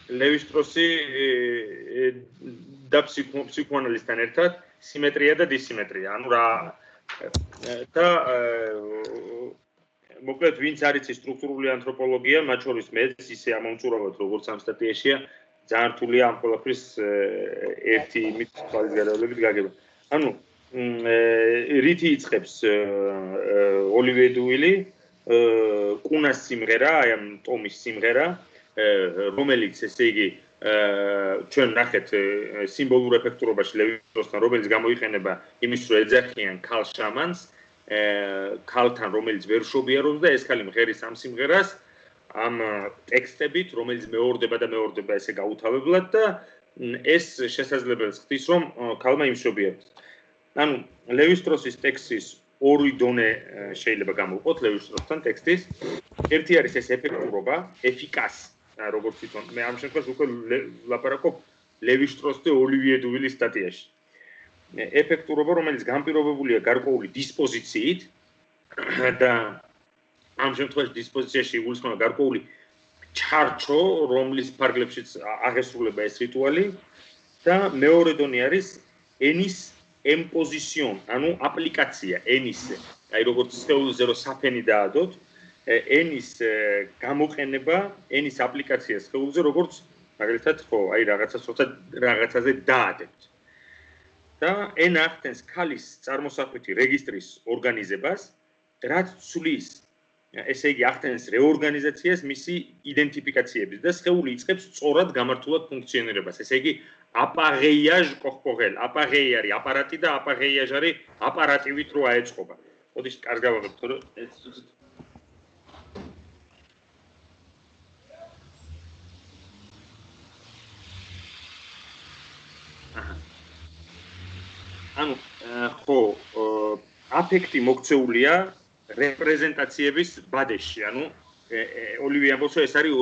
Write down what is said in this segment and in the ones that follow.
ლევი-სტროსი და ფსიქოანალიზთან ერთად სიმეტრია და დისიმეტრია. ანუ რა და მოკლედ ვინც არის სტრუქტურული ანთროპოლოგია, მათ შორის მეც ისე ამომწურავად როგორც ამ სტატიაშია, ძალიან რთულია ამ ყველაფრის ერთი იმით თვალის გადავლებით გაგება. ანუ რითი იწყებს ოლივიე დუვილი, კუნას სიმღერა, აი ამ ტომის სიმღერა, რომელიც ესე იგი ჩვენ ნახეთ სიმბოლურ ეფექტურობაში ლევი-სტროსთან, რომელიც გამოიყენება იმის რომ ეძახიან ქალ შამანს, ქალთან რომელიც ვერ შობიარობს და ეს ქალი მღერის ამ სიმღერას ამ ტექსტებით, რომელიც მეორდება და მეორდება ესე გაუთავებლად და ეს შესაძლებელს ხდის რომ ქალმა იმშობიაროს. ანუ ლევი-სტროსის ტექსტის ორი დონე შეიძლება გამოვყოთ ლევი-სტროსთან ტექსტის. ერთი არის ეს ეფექტურობა, ეფიკას, როგორც თვითონ მე ამ შემთხვევაში უკვე ლაპარაკობ ლევი-სტროს და ოლივიე დუვილის სტატიაში. ეფექტურობა, რომელიც განპირობებულია გარკვეული დისპოზიციით და ამ შემთხვევაში დისპოზიციაში იგულისხმება გარკვეული ჩარჩო, რომლის ფარგლებშიც აღესრულება ეს რიტუალი და მეორე დონე არის ენის ემპოზისიონ, ანუ აპლიკაცია ენის, აი როგორც სხეულზე რო საფენი დაადოთ, ენის გამოყენება, ენის აპლიკაცია სხეულზე, როგორც მაგალითად ხო, აი რაღაცაზე დაადებთ. და ენა ახდენს ქალის წარმოსახვითი რეგისტრის ორგანიზებას, რაც ცვლის, ესე იგი ახდენს რეორგანიზაციას მისი იდენტიფიკაციების და სხეული იწყებს სწორად გამართულად ფუნქციონირებას. ესე იგი აპარეიაჟ კორპორელ, აპარეი არის აპარატი და აპარეიაჟ არის აპარატივით რო აეწყობა. ხოდის კარგ გავაგებთ, რომ ეს ანუ ხო, აფექტი მოქცეულია რეპრეზენტაციების ბადეში, ანუ ოლივიე ამბობს, ეს არის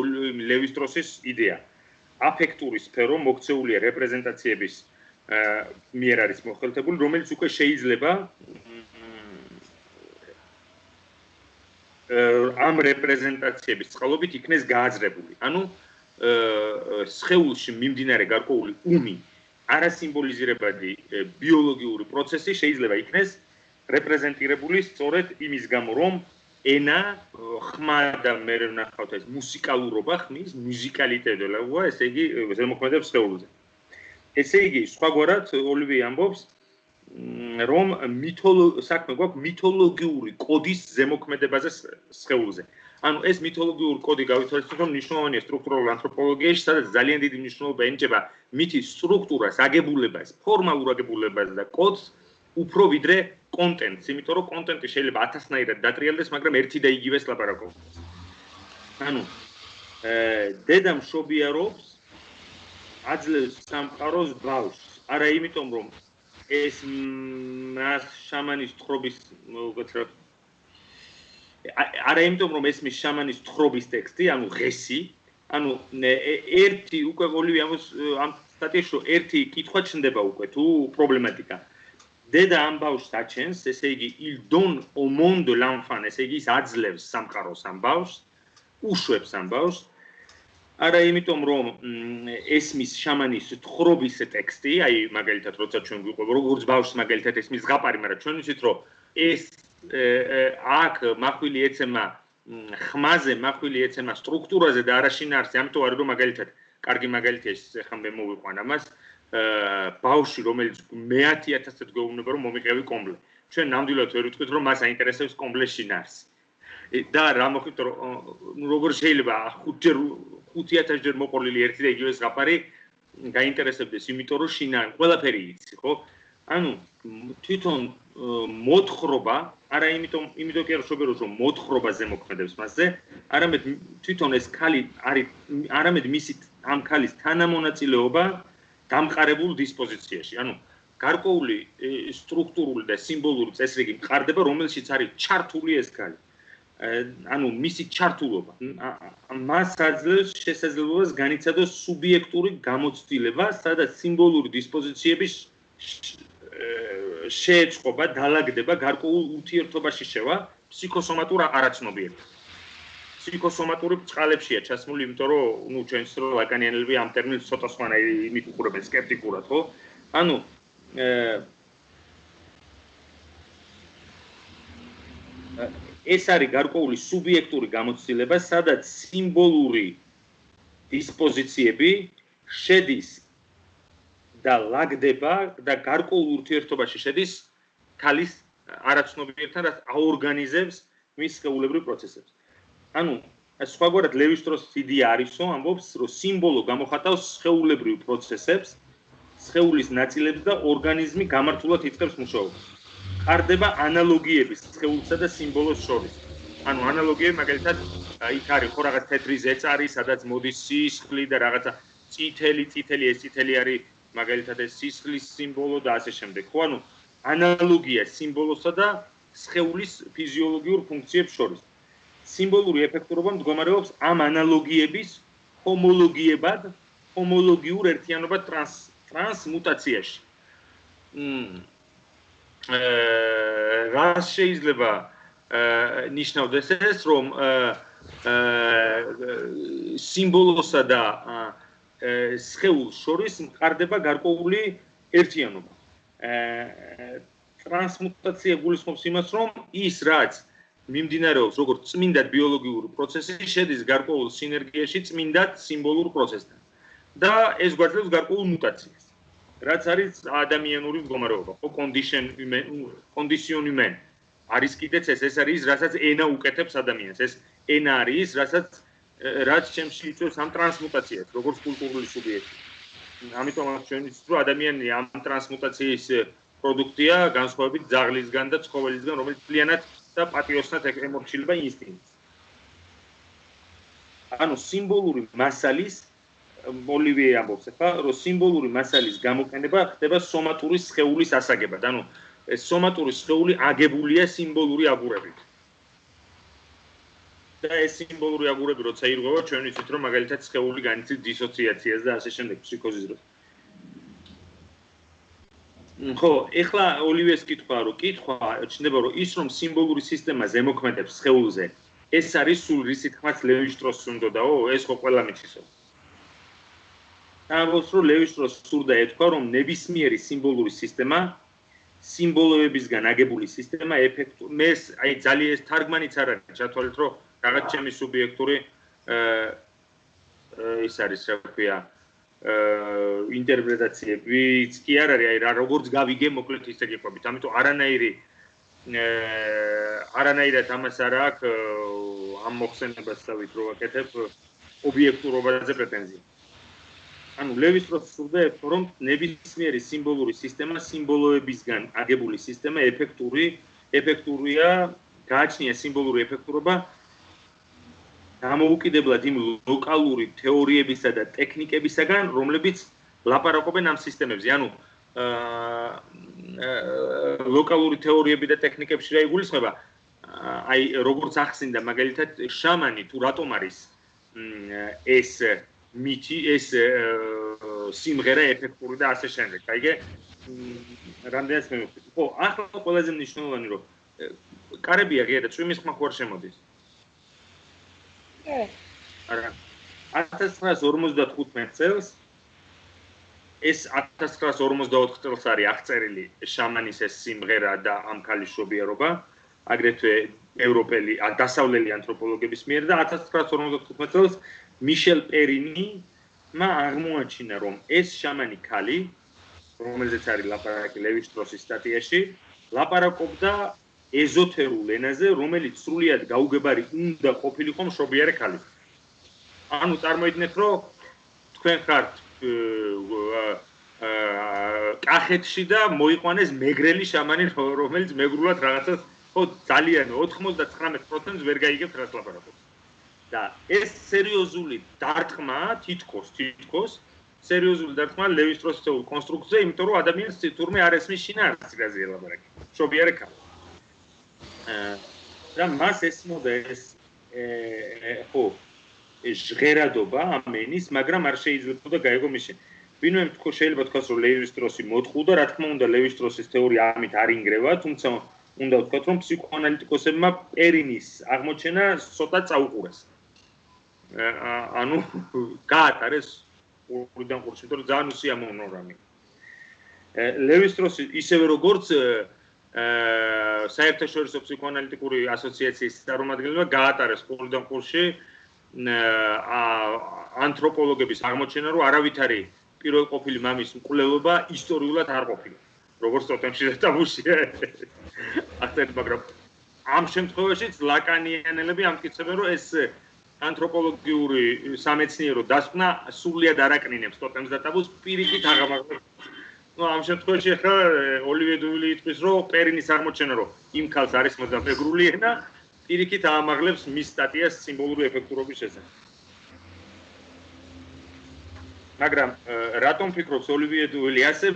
ლევი-სტროსის იდეა. აფექტური სფერო მოქცეულია რეპრეზენტაციების მიერ არის მოხელთებული, რომელიც უკვე შეიძლება ამ რეპრეზენტაციების წყალობით იქნეს გააზრებული. ანუ სხეულში მიმდინარე გარკვეული უმი არასიმბოლიზირებადი ბიოლოგიური პროცესი შეიძლება იქნეს რეპრეზენტირებული სწორედ იმის გამო, რომ ენა ხმა და მე ვნახავთ ეს მუსიკალურობა ხმის, მუსიკალიტეტი ლაგვა, ესე იგი ზემოქმედებს სხეულზე. ესე იგი, სხვაგვარად ოლივიე ამბობს, რომ საქმე გვაქვს მითოლოგიური კოდის ზემოქმედებაზე სხეულზე. ანუ ეს მითოლოგიური კოდი გავითვალისწინოთ, რომ მნიშვნელოვანია სტრუქტურულ ანთროპოლოგიაში, სადაც ძალიან დიდი მნიშვნელობა ენიჭება მითის სტრუქტურას, აგებულებას, ფორმალურ აგებულებას და კოდს, უფრო ვიდრე კონტენტს, იმიტომ რომ კონტენტი შეიძლება 1000-ნაირად დატრიალდეს, მაგრამ ერთი და იგივეს ლაპარაკობს. ანუ დედა მშობიარობს, აძლევს სამყაროს ბავშვს. არა იმიტომ რომ ეს მას შამანის თხრობის უკეთრად არა იმიტომ რომ ესმის შამანის თხრობის ტექსტი, ანუ ღესი, ანუ ერთი უკვე ოლივიე ამ სტატიაში რომ ერთი კითხვა ჩნდება უკვე თუ პრობლემატიკა. დედა ამ ბავშვს აჩენს, ესე იგი il donne au monde l'enfant, ესე იგი ის აძლევს სამყაროს ამ ბავშვს, უშვებს ამ ბავშვს. არა იმიტომ რომ ესმის შამანის თხრობის ტექსტი, აი მაგალითად როცა ჩვენ გვიყვება როგორც ბავშვს მაგალითად ესმის ზღაპარი, მაგრამ ჩვენ ვიცით რომ ეს აქ მახვილი ეცემა ხმაზე, მახვილი ეცემა სტრუქტურაზე და არა შინაარსზე, ამიტომ არის რომ მაგალითად კარგი მაგალითია ეს ახლა მე მოვიყვან ამას ბავშვი რომელიც მე-10000-ად გვეუბნება რომ მომიყევი კომბლე. ჩვენ ნამდვილად ვერ ვიტყვით რომ მას აინტერესებს კომბლეს შინაარსი. და რა მოხდით რომ როგორ შეიძლება 5000 ჯერ მოყოლილი ერთი და იგივე ზღაპარი გაინტერესებდეს, იმიტომ რომ შინაარსი ყველაფერი იცი, ხო? ანუ თვითონ მოთხრობა, არა იმიტომ კი არ შობეროს რომ მოთხრობა ზემოქმედებს მასზე, არამედ თვითონ ეს ქალი არის არამედ მისი ამ ქალის თანამონაწილეობა დამყარებულ დისპოზიციაში. ანუ გარკვეული სტრუქტურული და სიმბოლური წესრიგი მყარდება, რომელშიც არის ჩართული ეს ქალი. ანუ მისი ჩართულობა. მას აძლევს შესაძლებლობას განიცადოს სუბიექტური გამოცდილება, სადაც სიმბოლური დისპოზიციების შეეწყობა, დალაგდება, გარკვეულ ურთიერთობაში შევა ფსიქოსომატურ არაცნობიერებას. ფსიქოსომატური ბრწყალებშია ჩასმული, იმიტომ რომ ნუ ჩვენს რო ლაკანიანელები ამ ტერმინს ცოტა სხვანაირი იმით უყურებენ სკეპტიკურად, ხო? ანუ ეს არის გარკვეული სუბიექტური გამოცდილება, სადაც სიმბოლური დისპოზიციები შედის და ლაგდება და გარკვეულ ურთიერთობაში შედის ქალის არაცნობიერთან, რაც აორგანიზებს მის სხეულებრივ პროცესებს. ანუ სხვაგვარად ლევი-შტროსის იდეა არისო, ამბობს, რომ სიმბოლო გამოხატავს სხეულებრივ პროცესებს, სხეულის ნაწილებს და ორგანიზმი გამართულად იწყებს მუშაობას. ყარდება ანალოგიები სხეულსა და სიმბოლოს შორის. ანუ ანალოგიები მაგალითად იქ არის ხო რაღაც თეთრი ზეწარი, სადაც მოდის სისხლი და რაღაცა წითელი ეს წითელი არის მაგალითად ეს სისხლის სიმბოლო და ასე შემდეგ. ხო, ანუ ანალოგია სიმბოლოსა და სხეულის ფიზიოლოგიურ ფუნქციებს შორის. სიმბოლური ეფექტურობა მდგომარეობს ამ ანალოგიების ჰომოლოგიურ ერთიანობად ტრანსმუტაციაში. რას შეიძლება ნიშნავდეს ეს, რომ სიმბოლოსა და სხეულს შორის მყარდება გარკვეული ერთიანობა. ტრანსმუტაცია გულისხმობს იმას, რომ ის რაც მიმდინარეობს როგორც წმინდად ბიოლოგიური პროცესი, შედის გარკვეულ სინერგიაში წმინდად სიმბოლურ პროცესთან. და ეს გვაძლევს გარკვეულ მუტაციას. რაც არის ადამიანური მდგომარეობა, ხო, კონდიციონიმენტ. არის კიდეც ეს არის, რასაც ენა უკეთებს ადამიანს. ეს ენა არის, რაც ჩემში იწვევს ამ ტრანსმუტაციას, როგორც კულტურული სუბიექტი. ამიტომ ჩვენ ვიცით, რომ ადამიანი ამ ტრანსმუტაციის პროდუქტია, განსხვავებით ძაღლისგან და ცხოველისგან, რომელიც ძალიანად და პატიოსნად ემორჩილება ინსტინქტს. ანუ სიმბოლური მასალის ოლივიე ამბობს ახლა, რომ სიმბოლური მასალის გამოყენება ხდება სომატური სხეულის ასაგებად. ანუ ეს სომატური სხეული აგებულია სიმბოლური აგურებით. და ეს სიმბოლური აგურები როცა ირღვევა, ჩვენ ვიცით, რომ მაგალითად სხეული განიცდის დისოციაციას და ასე შემდეგ ფსიქოზის დროს. ხო, ეხლა ოლივიეს კითხვა ჩნდება, რომ ის რომ სიმბოლური სისტემა ზემოქმედებს სხეულზე, ეს არის სულ რისი თქმაც ლევი-შტროსს უნდადაო, ეს ხო ყველა მიცისო. ამბობს, რომ ლევი-შტროსს სურდა ეთქვა, რომ ნებისმიერი სიმბოლური სისტემა, სიმბოლოებისგან აგებული სისტემა მე აი ძალიან ეს თარგმანიც არ არის, ჩათვალეთ, რომ რაღაც ჩემი სუბიექტური ის არის, რა ქვია, ინტერპრეტაციებიც კი არ არის, აი რა როგორც გავიგე მოკლედ ისე გიყვებით. ამიტომ არანაირად ამას არ აქვს ამ მოხსენებას დავით რო ვაკეთებ ობიექტურობაზე პრეტენზია. ანუ ლევი-შტროსს სურდა, რომ ნებისმიერი სიმბოლური სისტემა, სიმბოლოებისგან აგებული სისტემა ეფექტურია, გააჩნია სიმბოლური ეფექტურობა გამოუკიდებლად იმ ლოკალური თეორიებისა და ტექნიკებისაგან, რომლებიც ლაპარაკობენ ამ სისტემებზე. ანუ ლოკალური თეორიები და ტექნიკებში რა იგულისხმება? აი, როგორც ახსინდა მაგალითად შამანი თუ რატომ არის ეს მითი, ეს სიმღერა ეფექტური და ასე შემდეგ. აიგე? რამდენიც მე ვხვდი. ხო, ახლა ყველაზე მნიშვნელოვანი რომ კარები აღია და წვიმის ხმა ხო არ შემოდის? არა. 1955 წელს ეს 1954 წელს არის აღწერილი შამანის ეს სიმღერა და ამ ქალის შობიარობა, აგრეთვე ევროპელი დასავლელი ანთროპოლოგების მიერ და 1955 წელს მიშელ პერინიმა აღმოაჩინა, რომ ეს შამანი ქალი, რომელზეც არის ლაპარაკი ლევი-შტროსის სტატიაში, ლაპარაკობდა ეზოთერულ ენაზე, რომელიც სრულიად გაუგებარი უნდა ყოფილიყო მშობიარე ქალის. ანუ წარმოიდგინეთ, რომ თქვენ ხართ კახეთში და მოიყვანეს მეგრელი შამანი, რომელიც მეგრულად რაღაცას ხო ძალიან 99% ვერ გაიგებს რას ლაპარაკობს. და ეს სერიოზული დარტყმა თითქოს სერიოზული დარტყმა ლევი-შტროსის კონსტრუქციაზე, იმიტომ რომ ადამიანს თურმე არ ესმის შინაარსი რაზეა ლაპარაკი. მშობიარე ქალი. და მას ესმოდა ეს ხო ჟღერადობა ამენის, მაგრამ არ შეიძლებოდა გაიგო მისი. ვინმე შეიძლება თქვას, რომ ლევი-შტროსი მოთხოვდა, რა თქმა უნდა, ლევი-შტროსის თეორია ამით არ ინგრევა, თუმცა უნდა ვთქვათ, რომ ფსიქოანალიტიკოსებმა პერინის აღმოჩენა ცოტა წაუყურეს. ანუ გაატარეს ორიდან ყურში, იმიტომ რომ ძალიან უსიამოვნო რამე. ლევისტროსი ისევე როგორც საერთაშორისო ფსიქოანალიტიკური ასოციაციის წარმომადგენელმა გაატარეს ორიდან ყურში ანთროპოლოგების აღმოჩენა, რომ არავითარი პირველყოფილი მამის მკვლელობა ისტორიულად არ ყოფილა. როგორც ტოტემში და ტაბუშია. ახლა მაგრამ ამ შემთხვევაშიც ლაკანიანელები ამტკიცებენ, რომ ეს ანთროპოლოგიური სამეცნიერო დასკვნა სრულიად არაკნინებს ტოტემს და ტაბუს პირიქით აღამაღლებს. ამ შემთხვევაში ახლა ოლივიე დუვილი იტყვის, რომ პერინის აღმოჩენა, რომ იმ ქალს არის მოდაფეგრული ენა, პირიქით აამაღლებს მის სტატიას სიმბოლური ეფექტურობის შესახებ. მაგრამ რატომ ფიქრობს ოლივიე დუვილი ასე?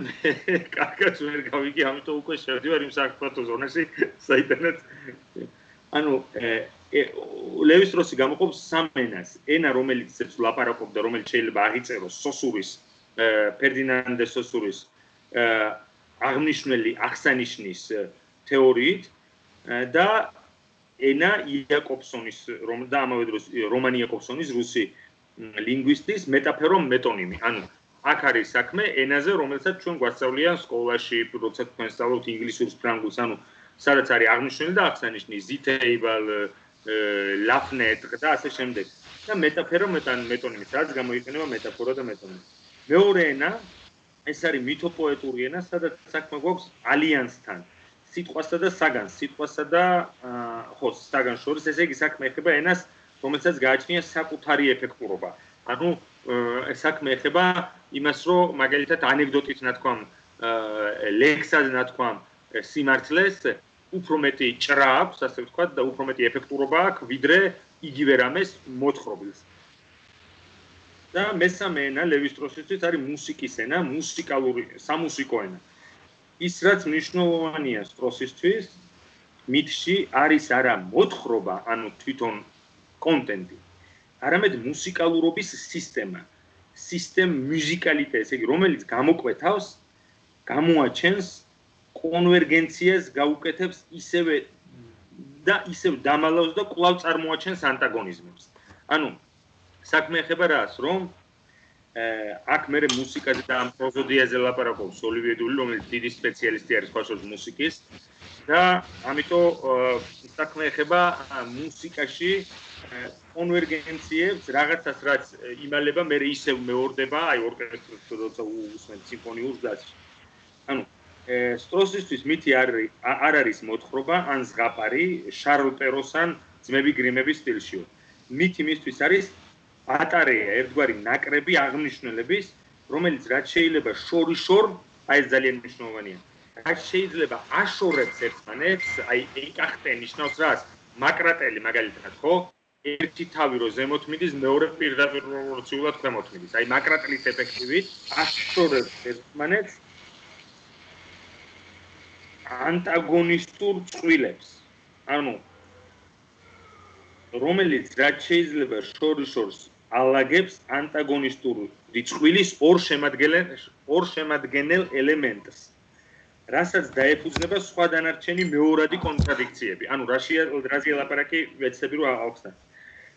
კარგად ვერ გავიგე, ამიტომ უკვე შევდივარ იმ საერთო ზონაში, საიდანაც ანუ ლევისტროსი გამოყოფს სამ ენას. ენა, რომელიც ლაპარაკობდა, რომელიც შეიძლება აღიწეროს სოსურის, ფერდინანდ დე სოსურის აღნიშნული აღსანიშნის თეორიით და ენა იაკობსონის და ამავე დროს რომან იაკობსონის რუსი ლინგვისტის მეტაფერომ-მეტონიმი. ანუ აქ არის საქმე ენაზე, რომელსაც ჩვენ გვასწავლიან სკოლაში, როცა თქვენ სწავლობთ ინგლისურს, ფრანგულს, ანუ სადაც არის აღნიშნული და აღსანიშნი, ზითეიბალ, ლაფნეტ და ასე შემდეგ. და მეტაფერომ-მეტონიმი, რაც გამოიყენება მეტაფორა და მეტონიმი. მეორე ენა ეს არის მითოპოეტური ენა, სადაც საქმე გვაქვს ალიანსთან, სიტყვასა და საგანს, სიტყვასა და საგანს შორის, ესე იგი საქმე ეხება ენას, რომელსაც გააჩნია საკუთარი ეფექტურობა. ანუ საქმე ეხება იმას, რომ მაგალითად ანეკდოტით ნათქვამ, ლექსად ნათქვამ სიმართლეს უფრო მეტი ჭრა აქვს, ასე ვთქვათ, და უფრო მეტი ეფექტურობა აქვს, ვიდრე იგივე რამეს მოთხრობილს. და მესამე ენა ლევისტროსისთვის არის მუსიკის ენა, მუსიკალური, სამუსიკო ენა. ის რაც მნიშვნელოვანია სტროსისთვის, მითში არის არა მოთხრობა, ანუ თვითონ კონტენტი, არამედ მუსიკალურობის სისტემა, მუსიკალიტეტი, ესე იგი, რომელიც გამოკვეთავს, გამოაჩენს კონვერგენციას, გაუკეთებს ისევე და ისევ დამალავს და კვლავ წარმოაჩენს ანტაგონიზმებს. ანუ საქმე ეხება რას, რომ აქ მე მუსიკაზე და ამ პროზოდიაზე ლაპარაკობს ოლივიე დუვილი, რომელიც დიდი სპეციალისტი არის ხაშოს მუსიკის და ამიტომ საქმე ეხება მუსიკაში კონვერგენციებს, რაღაცას რაც იმალება, მე ისევ მეორდება, აი ორკესტრს როცა უსმენ სიმფონიურს და ასე. ანუ სტროსისთვის მითი არ არის მოთხრობა ან ზღაპარი შარლ პეროსან ძმები გრიმების სტილში. მითი მისთვის არის ბატარეა, ერთგვარი ნაკრები აღნიშნულების, რომელიც რაც შეიძლება შორიშორ, აი ეს ძალიან მნიშვნელოვანია. რაც შეიძლება აშორებს ერთმანეთს, აი ეკახტე ნიშნავს რას? მაკრატელი მაგალითად, ხო? ერთი თავი რო ზემოთ მიდის, მეორე პირდაპირ პროპორციულად ქვემოთ მიდის. აი მაკრატელის ეფექტივით აშორებს ერთმანეთს ანტაგონისტურ წყვილებს. ანუ რომელიც რაც შეიძლება შორიშორს ალაგებს ანტაგონისტურ წყვილის ორ შემადგენელ ელემენტს, რასაც დაეფუძნება სხვა დანარჩენი მეორადი კონტრადიქციები. ანუ რაზეა ლაპარაკი, ვეცდები რომ ავხსნათ.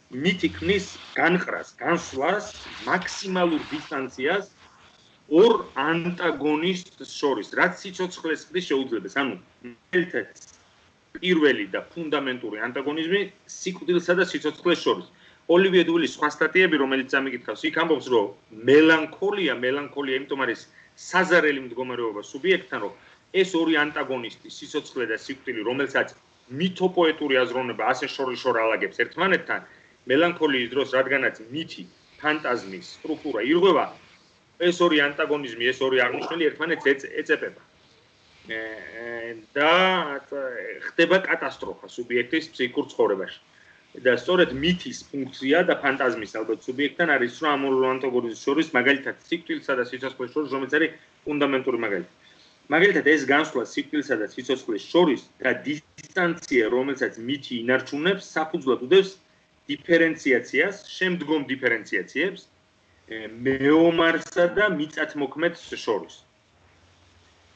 მითი ქმნის განყრას, განსვლას, მაქსიმალურ დისტანციას ორ ანტაგონისტს შორის, რაც სიცოცხლეს ხდის შეუძლებს. ანუ ერთად პირველი და ფუნდამენტური ანტაგონიზმი სიკვდილსა და სიცოცხლეს შორის. ოლივიე დუვილის სხვა სტატიები, რომელიც ამიგითავს, იქ ამბობს, რომ მელანქოლია, იმიტომ არის საზარელი მდგომარეობა სუბიექტთან, რომ ეს ორი ანტაგონისტი, სიცოცხლე და სიკვდილი, რომელსაც მითოპოეტური აზროვნება ასე შორიშორ ალაგებს ერთმანეთთან, მელანქოლიის დროს, რადგანაც მითი, ფანტაზმის სტრუქტურა ირღვევა, ეს ორი ანტაგონიზმი, ეს ორი აღნიშნული ერთმანეთს ეწებება. და ხდება კატასტროფა სუბიექტის ფსიქიკურ ცხოვრებაში. და სწორედ მითის ფუნქცია და ფანტაზმის ალბათ სუბიექტთან არის, რომ ამ ორ ანტაგონიზმს შორის, მაგალითად, სიკვდილსა და სიცოცხლეს შორის, რომელიც არის ფუნდამენტური მაგალითი. მაგალითად, ეს განსვლა სიკვდილსა და სიცოცხლეს შორის და დისტანცია, რომელსაც მითი ინარჩუნებს, საფუძვლად უდევს დიფერენციაციას, შემდგომ დიფერენციაციებს მეომარსა და მიწათმოქმედს შორის.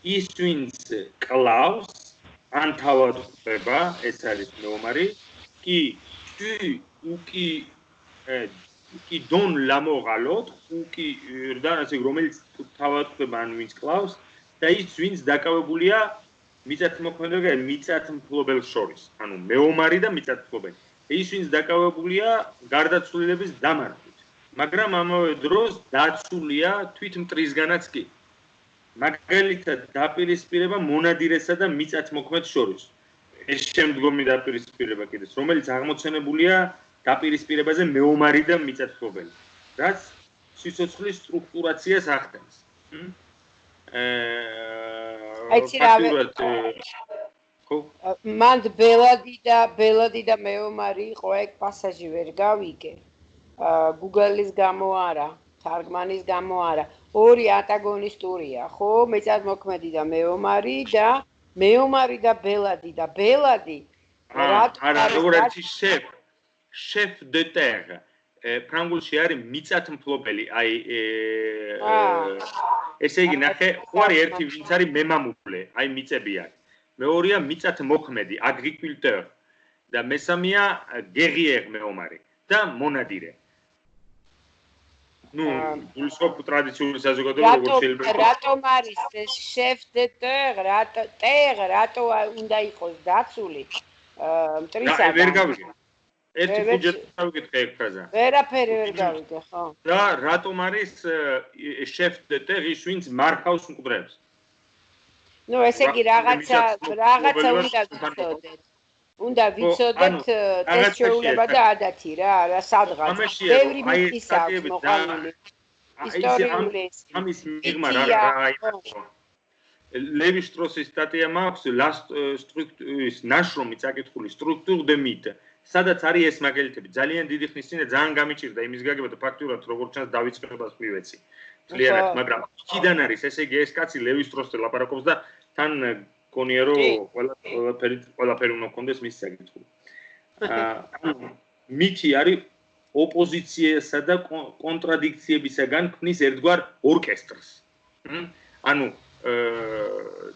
ის ვინც კლავს, ან თავად ხდება, ეს არის მეომარი, კი კი დონ ლამოღალოთ, კი რდანაც რომელიც თავად ხდება ან ვინც კლავს და ის ვინც დაკავებულია მიწათმოქმედებაზე, მიწათმფლობელს შორის, ანუ მეომარი და მიწათმფლობელი. ის ვინც დაკავებულია გარდაცვლილების დამარხვით, მაგრამ ამავე დროს დაცულია თვითმტრისგანაც კი. მაგალითად დაპირისპირება მონადირესა და მიწათმოქმედს შორის. ეს შემდგომი დაპირისპირება კიდეც, რომელიც აღმოცენებულია დაპირისპირებაზე მეომარი და მიწათმფლობელი, რაც სიცოცხლის სტრუქტურაციას ახდენს. მან ბელადი და მეომარი იყო ეგ პასაჟი ვერ გავიგე. Google-ის გამო არა, თარგმანის გამო არა. ორი ანტაგონისტურია, ხო? მიწათმოქმედი და მეომარი და ბელადი. არა, როგორც chef de terre. ფრანგულში არის მიწათმფლობელი, ესე იგი ნახე, ხوارი ერთი ვინც არის მემამულე, მიწები არის. მეორეა მიწათმოქმედი, agriculteur და მესამეა guerrier მეომარი და მონადირე. გულისხმობ ტრადიციული საზოგადოება როგორ შეიძლება რატომ არის ეს chef de terre, რატო უნდა იყოს დაცული მტრისაგან? ვერ გავიგე. ერთი ფუძე დავიკითხე ეგ ფრაზა. ვერაფერი ვერ გავიგე, ხო? და რატომ არის chef de terre ის ვინც მარხავს მკვდრებს? ესე იგი რაღაცა უნდა ვიცოდეთ ეს შეუნება და ადათი რა სადღაც ბევრი მითის აქვს მოყოლილი ისტორიული ამის მიღმა რა ლევი შტროსის სტატია მაქვს სტრუქტურის ნაშრომი წაკითხული სტრუქტურ დე მით სადაც არის ეს მაგალითები ძალიან დიდი ხნის წინ ძალიან გამიჭირდა იმის გაგება და ფაქტურად როგორც ჩანს დავიწყებას მივეცი ძალიანად მაგრამ იქიდან არის ესე იგი ეს კაცი ლევი შტროსზე ლაპარაკობს და თან გონია რომ ყველაფერი უნდა კონდეს მის საკითხი. მითი არის ოპოზიციასა და კონტრადიქციებისაგან ქმნის ერთგვარ ორკესტრს. ანუ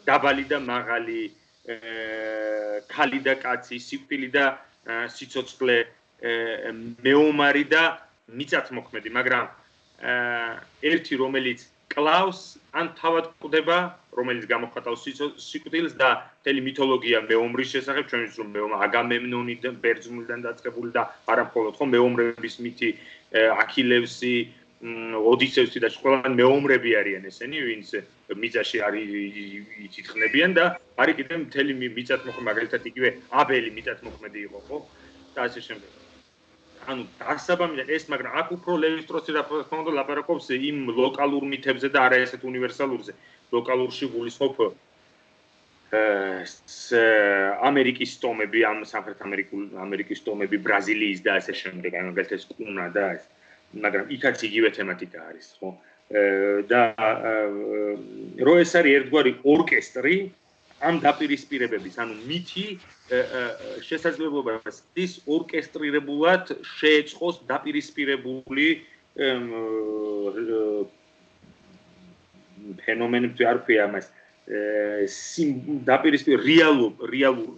დაბალი და მაღალი, ქალი და კაცი, სიკვდილი და სიცოცხლე, მეომარი და მიწათმოქმედი, მაგრამ ერთი რომელიც კლავს ან თავად კვდება, რომელიც გამოხატავს სიკვდილს და მთელი მითოლოგია მეომრის შესახებ, ჩვენ ვიცით რომ მეომარი აგამემნონი და ბერძნულიდან დაწყებული და არა მხოლოდ ხო მეომრების მითი, აქილევსი, ოდისევსი და ყველანი მეომრები არიან ესენი, ვინც მიწაში არის ითხრნებიან და არის კიდე მთელი მიწათმოქმედი, მაგალითად იგივე აბელი მიწათმოქმედი იყო, ხო? და ასე შემდეგ. ანუ დასაბამიდან ეს, მაგრამ აქ უფრო ლევი-შტროსი ლაპარაკობს იმ ლოკალურ მითებზე და არა ესეთ უნივერსალურზე. ლოკალურში გულისხმობ ამერიკის ტომები, ამ სამხრეთ ამერიკის ტომები, ბრაზილიის და ასე შემდეგ, მაგალითად ეს კუნა და ეს. მაგრამ იქაც იგივე თემატიკა არის, ხო? და რო ეს არის ერთგვარი ორკესტრი ამ დაპირისპირებების, ანუ მითი შესაძლებლობას ის ორკესტრირებულად შეეწყოს დაპირისპირებული ფენომენები არ ქვია ამას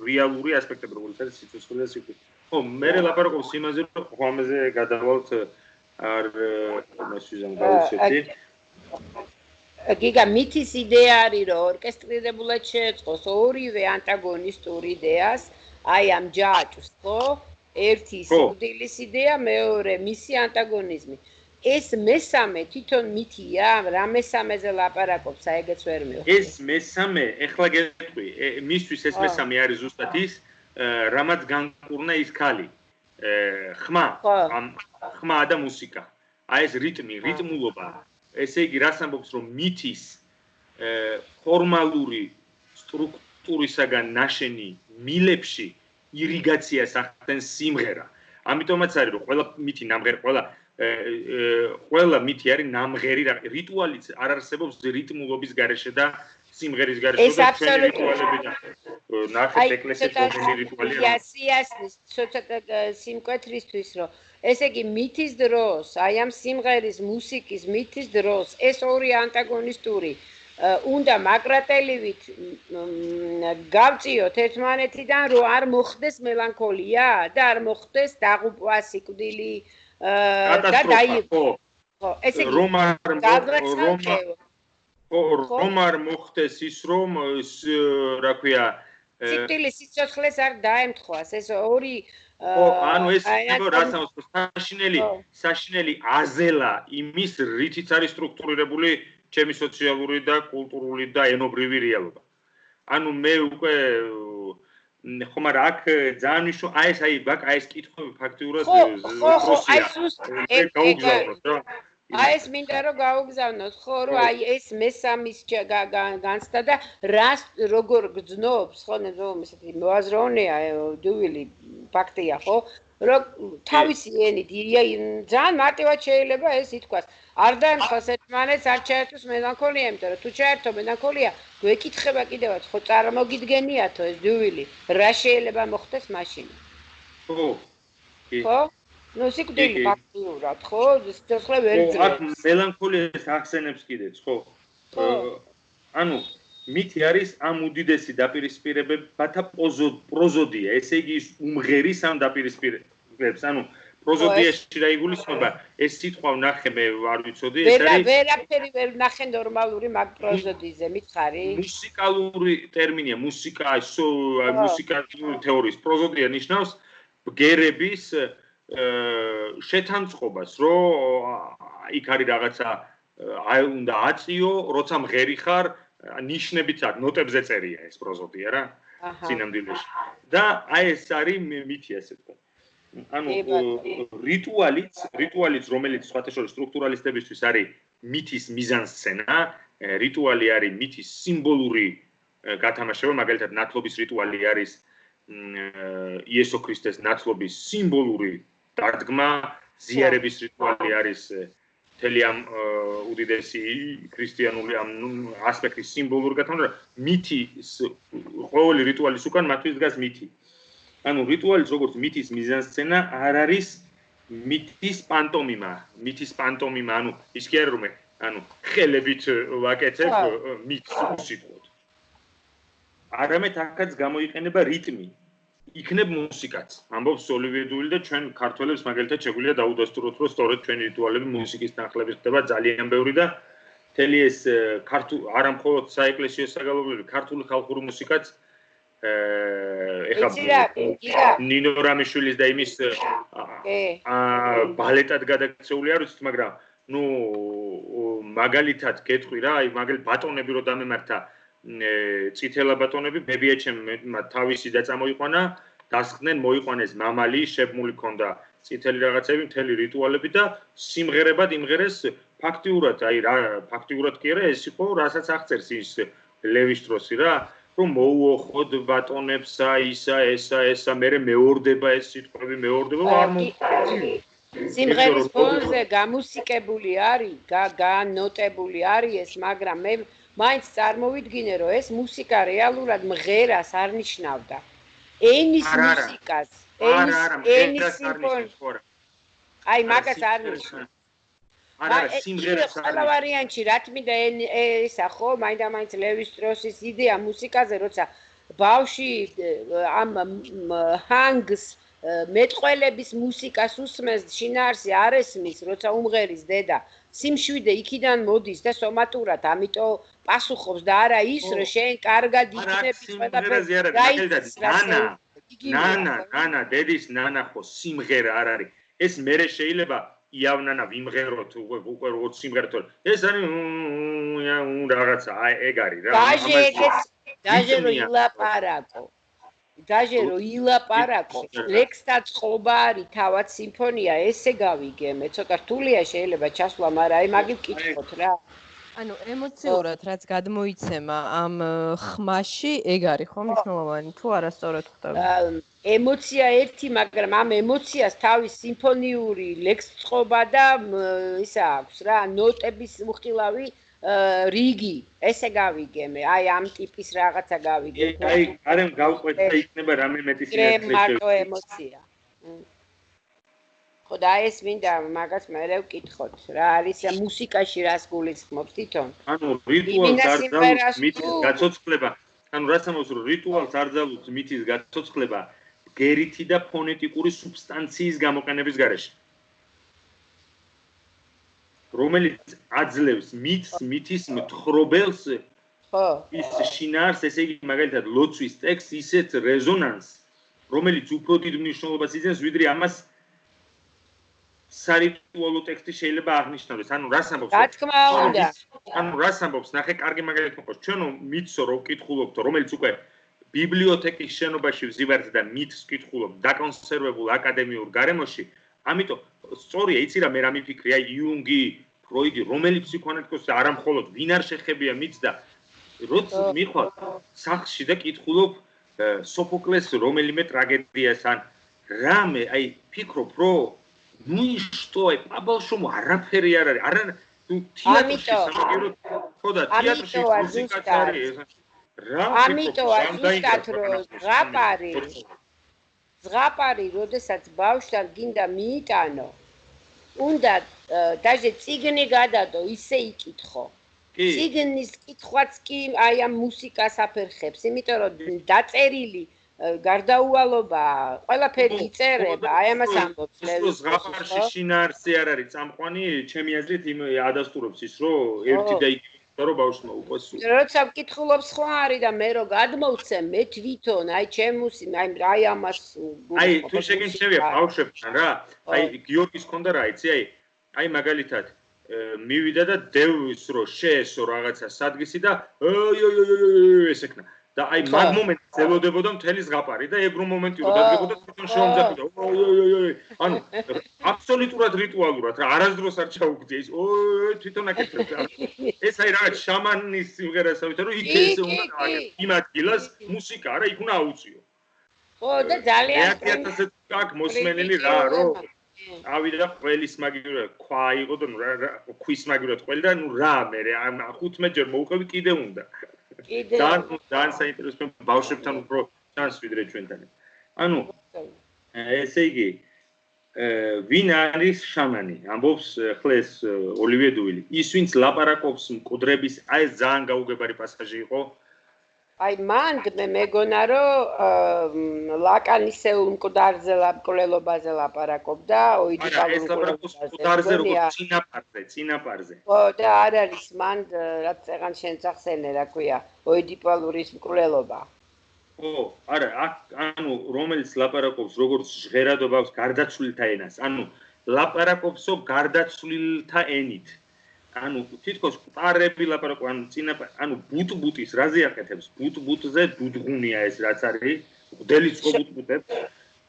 რეალური ასპექტები როგორც არის სიცოცხლე და სიკვდილი. ხო, მე ლაპარაკობს იმაზე, რომ ხომაზე გადავალთ არ მასვიზამ გავუშვი. გიგა მითის იდეა არის რომ ორკესტრირებულად შეეწყოს ორივე ანტაგონისტური იდეას, აი ამ ჯაჭვს, ხო? ერთი სიკვდილის იდეა, მეორე მისი ანტაგონიზმი. ეს მესამე თვითონ მითია, რა მესამეზე ლაპარაკობს, ეგეც ვერ მივხვდი. ეს მესამე, ეხლა გეტყვი, მისთვის ეს მესამე არის ზუსტად ის, რამაც განკურნა ის ქალი. ხმა და მუსიკა. აი ეს რიტმულობა. ესე იგი, რას ამბობს, რომ მითის ფორმალური სტრუქტურისაგან ნაშენი მილებში ირიგაციას ახდენს სიმღერა. ამიტომაც არის, რომ ყველა მითი ნამღერი, ყველა მითი არის ნამღერი, რიტუალიც არ არსებობს რიტმულობის გარეშე და სიმღერის გარეშე და ჩვენი რიტუალები და ნახეთ ეკლესიის რომელი რიტუალია. სიასნის ცოტა სიმკვეთრისთვის, რომ ესე იგი მითის დროს, აი ამ სიმღერის, მუსიკის მითის დროს ეს ორი ანტაგონისტური უნდა მაკრატელივით გავწიოთ ერთმანეთიდან, რომ არ მოხდეს მელანქოლია და არ მოხდეს დაღუპვა, სიკვდილი, და დაიღო. ხო, ესე იგი რომ არ მოხდეს ის რომ რა ქვია სიკვდილის სიცოცხლეს არ დაემთხვას ეს ორი ანუ ეს საშინელი აზელა იმის რითიც არის სტრუქტურირებული ჩემი სოციალური და კულტურული და ენობრივი რეალობა. ანუ მე უკვე ხომ არა აქ ძალიან მნიშვნელოვანი ეს კითხვები ფაქტიურად ეს მინდა რომ გაუგზავნოთ ხო რომ ეს მესამის განცდა და რას როგორ გძნობს ხო ესეთი მოაზროვნეა დუვილი ფაქტია ხო რომ თავისი ენით ძალიან მარტივად შეიძლება ეს ითქვას არ დაემთხვა ერთმანეთს არ ჩაერთოს მელანქოლია იმიტომ რომ თუ ჩაერთო მელანქოლია გვეკითხება კიდევაც ხო წარმოგიდგენიათო ეს დუვილი რა შეიძლება მოხდეს მაშინ ხო ნუ სიკვდილი ფაქტიურად ხო სიცოცხლე ვერ ძლებს აქ მელანქოლიას ახსენებს კიდეც ხო ანუ მითი არის ამ უდიდესი დაპირისპირებებათა პროზოდია ესე იგი ის უმღერის ამ დაპირისპირებებს ანუ პროზოდიაში რა იგულისხმება ეს სიტყვა ვნახე მე არ ვიცოდი ეს არის ვერაფერი ვერ ვნახე ნორმალური მაგ პროზოდიზე მითხარი მუსიკალური ტერმინია მუსიკალური თეორიის პროზოდია ნიშნავს ბგერების შეთანწყობას რომ იქ არის რაღაცა უნდა აწიო როცა მღერი ხარ ნიშნებით აქვს ნოტებზე წერია ეს პროზოდია რა სინამდვილეში და ეს არის მითი ასე თქვა ანუ რიტუალიც რომელიც სხვათა შორის სტრუქტურალისტებისთვის არის მითის მიზანსცენა რიტუალი არის მითის სიმბოლური გათამაშება მაგალითად ნათლობის რიტუალი არის იესო ქრისტეს ნათლობის სიმბოლური დადგმა ზიარების რიტუალი არის მთელი ამ უდიდესი ქრისტიანული ამ ასპექტის სიმბოლური გათამაშება მითის ყოველი რიტუალის უკან მათთვის დგას მითი ანუ რიტუალის როგორც მითის მიზანსცენა არ არის მითის პანტომიმა ანუ ის კი არ რომ ანუ ხელებით ვაკეთებ მითს უსიტყვოდ არამედ აქაც გამოიყენება რიტმი იქნებ მუსიკაც ამბობს ოლივიე დუვილი და ჩვენ ქართველებს მაგალითად შეგვიძლია დაუდასტუროთ რომ სწორედ ჩვენი რიტუალები მუსიკის თანხლებით ხდება ძალიან ბევრი და მთელი ეს არა მხოლოდ საეკლესიო საგალობლები ქართული ხალხური მუსიკაც ეხლა ნინო რამიშვილის და იმის ბალეტად გადაქცეული არ ვიცით მაგრამ ნუ მაგალითად გეტყვი რა აი მაგალითად ბატონები რო დამემართა წითელა ბატონები ბებიაჩემ თავისი და წამოიყვანა დასხდნენ მოიყვანეს მამალი შებმული ქონდა წითელი რაღაცები მთელი რიტუალები და სიმღერებად იმღერეს ფაქტიურად აი რა ფაქტიურად კი არა ეს იყო რასაც აღწერს ის ლევისტროსი რა რომ მოუოხოდ ბატონებსა ესა მერე მეორდება ეს სიტყვები მეორდება არ სიმღერის ფონზე გამუსიკებული არის განოტებული არის ეს მაგრამ მე მაინც წარმოვიდგინე რომ ეს მუსიკა რეალურად მღერას არ ნიშნავდა ენის მუსიკას ენის სიმფონია აი მაგას არ ნიშნავს არა სიმღერას არ ყველა ვარიანტში რა თმინდა ესა ხო მაინდა-მაინც ლევისტროსის იდეა მუსიკაზე როცა ბავში ამ ჰანგს მეტყველების მუსიკას უსმენს შინაარსი არ ესმის როცა უმღერის დედა სიმშვიდე იქიდან მოდის და სომატურად ამიტომ პასუხობს და არა ის რომ შენ კარგად იქნები ნანა დედის ნანა ხო სიმღერა არ არის ეს მერე შეიძლება იავნანა ვიმღეროთ უკვე როგორც სიმღერათო ეს არის რაღაცა ეგ არის რა დაჟე რო ილაპარაკო ლექსთა წყობა არის თავად სიმფონია ესე გავიგე მე ცოტა რთულია შეიძლება ჩასვლა მაგრამ აი მაგით კითხოთ რა ანუ ემოციურად რაც გადმოიცემა ამ ხმაში ეგ არის ხო მნიშვნელოვანი თუ არასწორად ხვდები ემოცია ერთი მაგრამ ამ ემოციას თავის სიმფონიური ლექსწყობა და ისა აქვს რა ნოტების უხილავი რიგი ესე გავიგე მე აი ამ ტიპის რაღაცა გავიგე აი არემ გავყვეთ და იქნება რამე მეტი სინათლე მარტო ემოცია ხო და ეს მინდა მაგას მე ვკითხოთ რა არის მუსიკაში რას გულისხმობს თვითონ ანუ რიტუალს არ ძალუძს მითის გაცოცხლება ანუ რაც ამბობს რომ რიტუალს არ ძალუძს მითის გაცოცხლება გერითი და ფონეტიკური სუბსტანციის გამოყენების გარეშე რომელიც აძლევს მითის მთხრობელს ის შინაარს, ესე იგი მაგალითად ლოცვის ტექსტს ისეთ რეზონანსს, რომელიც უფრო დიდ მნიშვნელობას იძენს, ვიდრე ამას სარიტუალო ტექსტი შეიძლება აღნიშნავდეს. ანუ რას ამბობს? რა თქმა უნდა. ანუ რას ამბობს? ნახე, კარგი მაგალითი მოყავს. ჩვენ მითსო რო ვკითხულობთ, რომელიც უკვე ბიბლიოთეკის შენობაში ვზივართ და მითს ვკითხულობთ დაკონსერვებულ აკადემიურ გარემოში, ამიტომ სწორია, იცი რა მე რა მიფიქრი, აი იუნგი, ფროიდი, რომელი ფსიქოანალიტიკოსი არა მხოლოდ ვინ არ შეხებია მითს და როცა მიხვალ სახლში და კითხულობ სოფოკლეს რომელიმე ტრაგედიას ან რამე, აი ფიქრობ, რომ ну и что, აი პაბალშომ არაფერი არ არის. არა თუ თეატრში სამაგიეროდ ხო და თეატრში მუსიკაც არის. ამიტომ ზუსტად რომ ზღაპარი, როდესაც ბავშვთან გინდა მიიტანო, უნდა даже წიგნი გადადო, ისე იკითხო. წიგნის კითხვაც კი აი ამ მუსიკას აფერხებს, იმიტომ რომ დაწერილი გარდაუვალობა, ყველაფერი იწერება, აი ამას ამბობს ლევი. ზღაპარში შინაარსი არ არის წამყვანი, ჩემი აზრით იმ ადასტურებს ის, რომ ერთი და იგივე რომ ბავშვმა უკვე სულ. როცა ვკითხულობ სხვა არის და მე რო გადმოვცემ, მე თვითონ აი ჩემუსი, აი ამას აი თუ შეგიმჩნევია ბავშვებთან რა, აი გიორგის ქონდა რა იცი, აი მაგალითად მივიდა და დევს რო შეესო რაღაცა სადგისი და ესეკნა. და აი მაგ მომენტს ელოდებოდა მთელი ზღაპარი და ეგ რომ მომენტი რო დადგებოდა თვითონ შეომძაფრდა. ანუ აბსოლუტურად რიტუალურად რა, არასდროს არ ჩაუგდია ის თვითონ აკეთებს. ეს აი რაღაც შამანის სიმღერასავით რომ იქ ეს უნდა აკეთოს. იმ ადგილას მუსიკა რა, იქ უნდა აუწიო. ხო და ძალიან აქ მოსმენელი რა რომ ავიდა ყველის მაგივრა ქვა იყო და ქვის მაგივრად ყველი და ნუ რა მე 15 ჯერ მოუყევი კიდე უნდა. ძალიან საინტერესო ბავშვებთან უფრო ჩანს ვიდრე ჩვენთან. ანუ ესე იგი ვინ არის შამანი? ამბობს ხლა ეს ოლივიე დუვილი. ის ვინც ლაპარაკობს მკვდრების, აი ეს ძალიან გაუგებარი პასაჟი იყო. აი მან მე მეგონა რომ ლაკანისეულ მკვდარზე ლაპყრელობაზე ლაპარაკობდა, ოიდიპალურ მკვდარზე როგორც წინაპარზე. ხო და არ არის მან რაც წეღან შენ წახსენე რა ქვია, ოიდიპალურის მკვლელობა. ხო, არა, ანუ რომელიც ლაპარაკობს როგორც ჟღერადობას გარდაცვლილთა ენას, ანუ ლაპარაკობსო გარდაცვლილთა ენით. ანუ თითქოს პარები ლაპარაკობენ, ანუ ბუტბუტის რაზე აკეთებს? ბუტბუტზე დუდღუნია ეს რაც არის, გუდელიწყო ბუტბუტებს.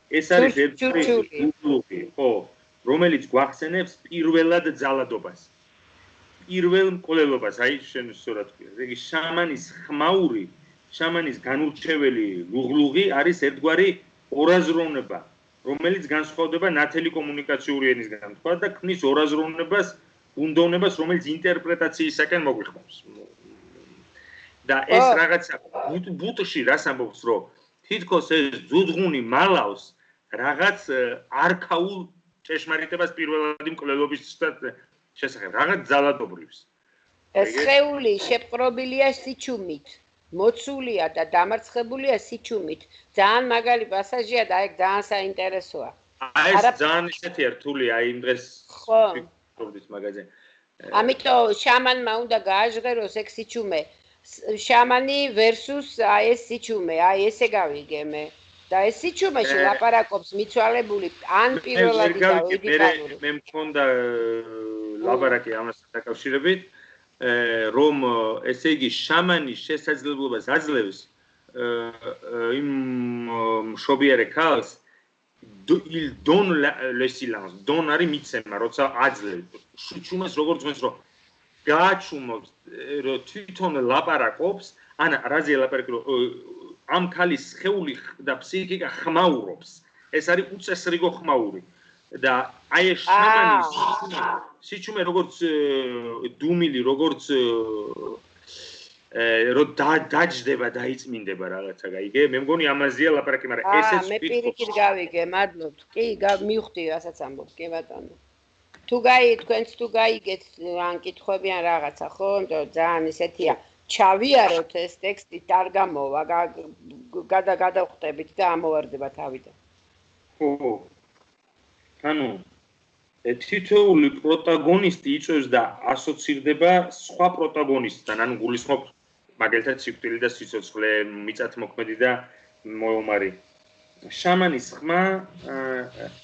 ეს არის ერთი ბუტბუტი, ხო, რომელიც გვახსენებს პირველად ძალადობას. პირველ მკვლელობას, აი შენ სწორად თქვი. იგი შამანის ხმაური, შამანის განურჩეველი ლუღლუღი არის ერთგვარი ორაზროვნება, რომელიც განსხვავდება ნათელი კომუნიკაციური ენისგან, თქვა და ქმნის ორაზროვნებას, უნდოვნებას, რომელიც ინტერპრეტაციისაკენ მოგვიხმობს. და ეს რაღაცა ბუტში რას ამბობს, რომ თითქოს ეს ძუძღუნი მალავს რაღაც არქაულ ჭეშმარიტებას პირველადი მკვლელობის შესახებ, რაღაც ძალადობრივს. ეს სხეული შეპყრობილია სიჩუმით. მოცულია და დამარცხებულია სიჩუმით. ძალიან მაგარი პასაჟია და ეგ ძალიან საინტერესოა. აი ეს ძალიან ისეთი რთულია აი იმ დღეს ხო მაგაზე. ამიტომ შამანმა უნდა გააჟღეროს ეგ სიჩუმე. შამანი versus აი ეს სიჩუმე, აი ესე გავიგე მე. და ეს სიჩუმეში ლაპარაკობს მიცვალებული ან პირველადი და ოიდიპალური. მე მქონდა ლაპარაკი ამასთან დაკავშირებით. რომ ესე იგი შამანის შესაძლებლობას აძლევს იმ მშობიარე ქალს il donne le silence don არის მიცემა როცა აძლევს შუჩუმას როგორც მოს რომ გააჩუმობს რომ თვითონ ლაპარაკობს ან რაზე ლაპარაკი რომ ამ ქალის სხეული და ფსიქიკა ხმაურობს ეს არის უწესრიგო ხმაური და აი ეს შამანის სიჩუმე როგორც დუმილი როგორც რო დაჯდება დაიწმინდება რაღაცა გაიგე მე მგონი ამაზეა ლაპარაკი მაგრამ ესეც მე პირიქით გავიგე მადლობთ კი მივხვდი რასაც ამბობ კი ბატონო თუ თქვენც თუ გაიგეთ ან კითხვები ან რაღაცა ხო ძალიან ისეთია ჩავიაროთ ეს ტექსტი არ გამოვა გადავხტებით და ამოვარდება თავიდან ხო ანუ თითოეული პროტაგონისტი იწვევს და ასოცირდება სხვა პროტაგონისტთან, ანუ გულისხმობ მაგალითად სიკვდილი და სიცოცხლე, მიწათმოქმედი და მოომარი. შამანის ხმა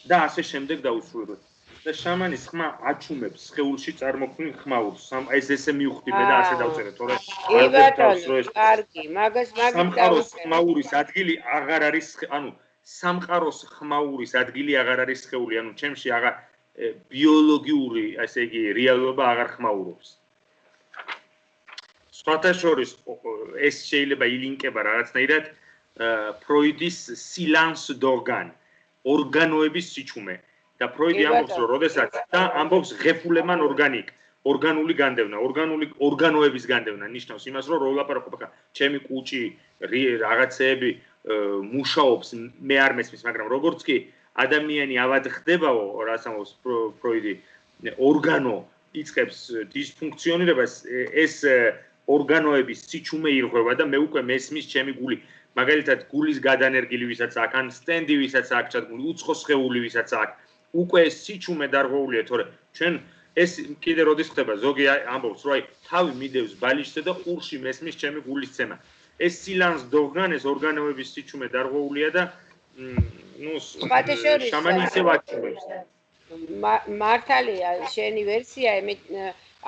და ასე შემდეგ დაუსრულებლად. და შამანის ხმა აჩუმებს სხეულში წარმოქმნილ ხმაურს. ეს ესე მივხვდი მე და ასე დავწერე, თორე კი ბატონო, კარგი, მაგას სამყაროს ხმაურის ადგილი აღარ არის, ანუ სამყაროს ხმაურის ადგილი აღარ არის სხეული, ანუ ჩემში აღარ ბიოლოგიური, ასე იგი, რეალობა აღარ ხმაურობს. სხვათა შორის ეს შეიძლება ილინკება რაღაცნაირად ფროიდის სილანს დორგან, ორგანოების სიჩუმე. და ფროიდი ამბობს, რომ როდესაც და ამბობს ღეფულემან ორგანული განდევნა, ორგანოების განდევნა ნიშნავს იმას, რომ ვლაპარაკობ, ჩემი კუჭი, რაღაცეები მუშაობს, მე არ მესმის, მაგრამ როგორც კი ადამიანი ავად ხდებაო, რაც ამბობს ფროიდი, ორგანო იწყებს დისფუნქციონირებას, ეს ორგანოების სიჩუმე ირღვევა და მე უკვე მესმის ჩემი გული. მაგალითად, გულის გადანერგილი ვისაც აქვს, ან სტენდი ვისაც აქვს ჩადგმული, უცხო სხეული ვისაც აქვს, უკვე ეს სიჩუმე დარღვეულია, თორე ჩვენ ეს კიდე როდის ხდება, ზოგი ამბობს, რომ თავი მიდევს ბალიშზე და ყურში მესმის ჩემი გულის ცემა. ეს სილანს დორგან, ეს ორგანოების სიჩუმე დარღვეულია და შამანი ისევ აჩუმებს. მართალია, შენი ვერსია,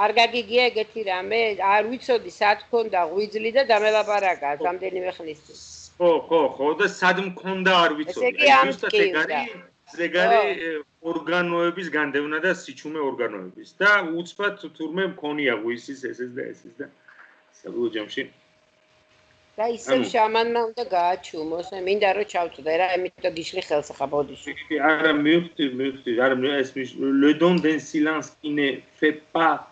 არ გაგიგია ეგეთი რამე, არ ვიცოდი სად მქონდა ღვიძლი და დამელაპარაკა რამდენიმე ხნისთვის. ხო, და სად მქონდა არ ვიცოდი. ეგ არის ორგანოების განდევნა და სიჩუმე ორგანოების და უცბად თურმე მქონია ღვისის ესეც და ესეც და საბოლოო ჯამში და ისევ შამანმა უნდა გააჩუმოს, მინდა რომ ჩავწვდე რა, იმიტომ გიშლი ხელს ახლა ბოდიში. არა, მივხვდი, არა, ეს le don d'un silence qui ne fait pas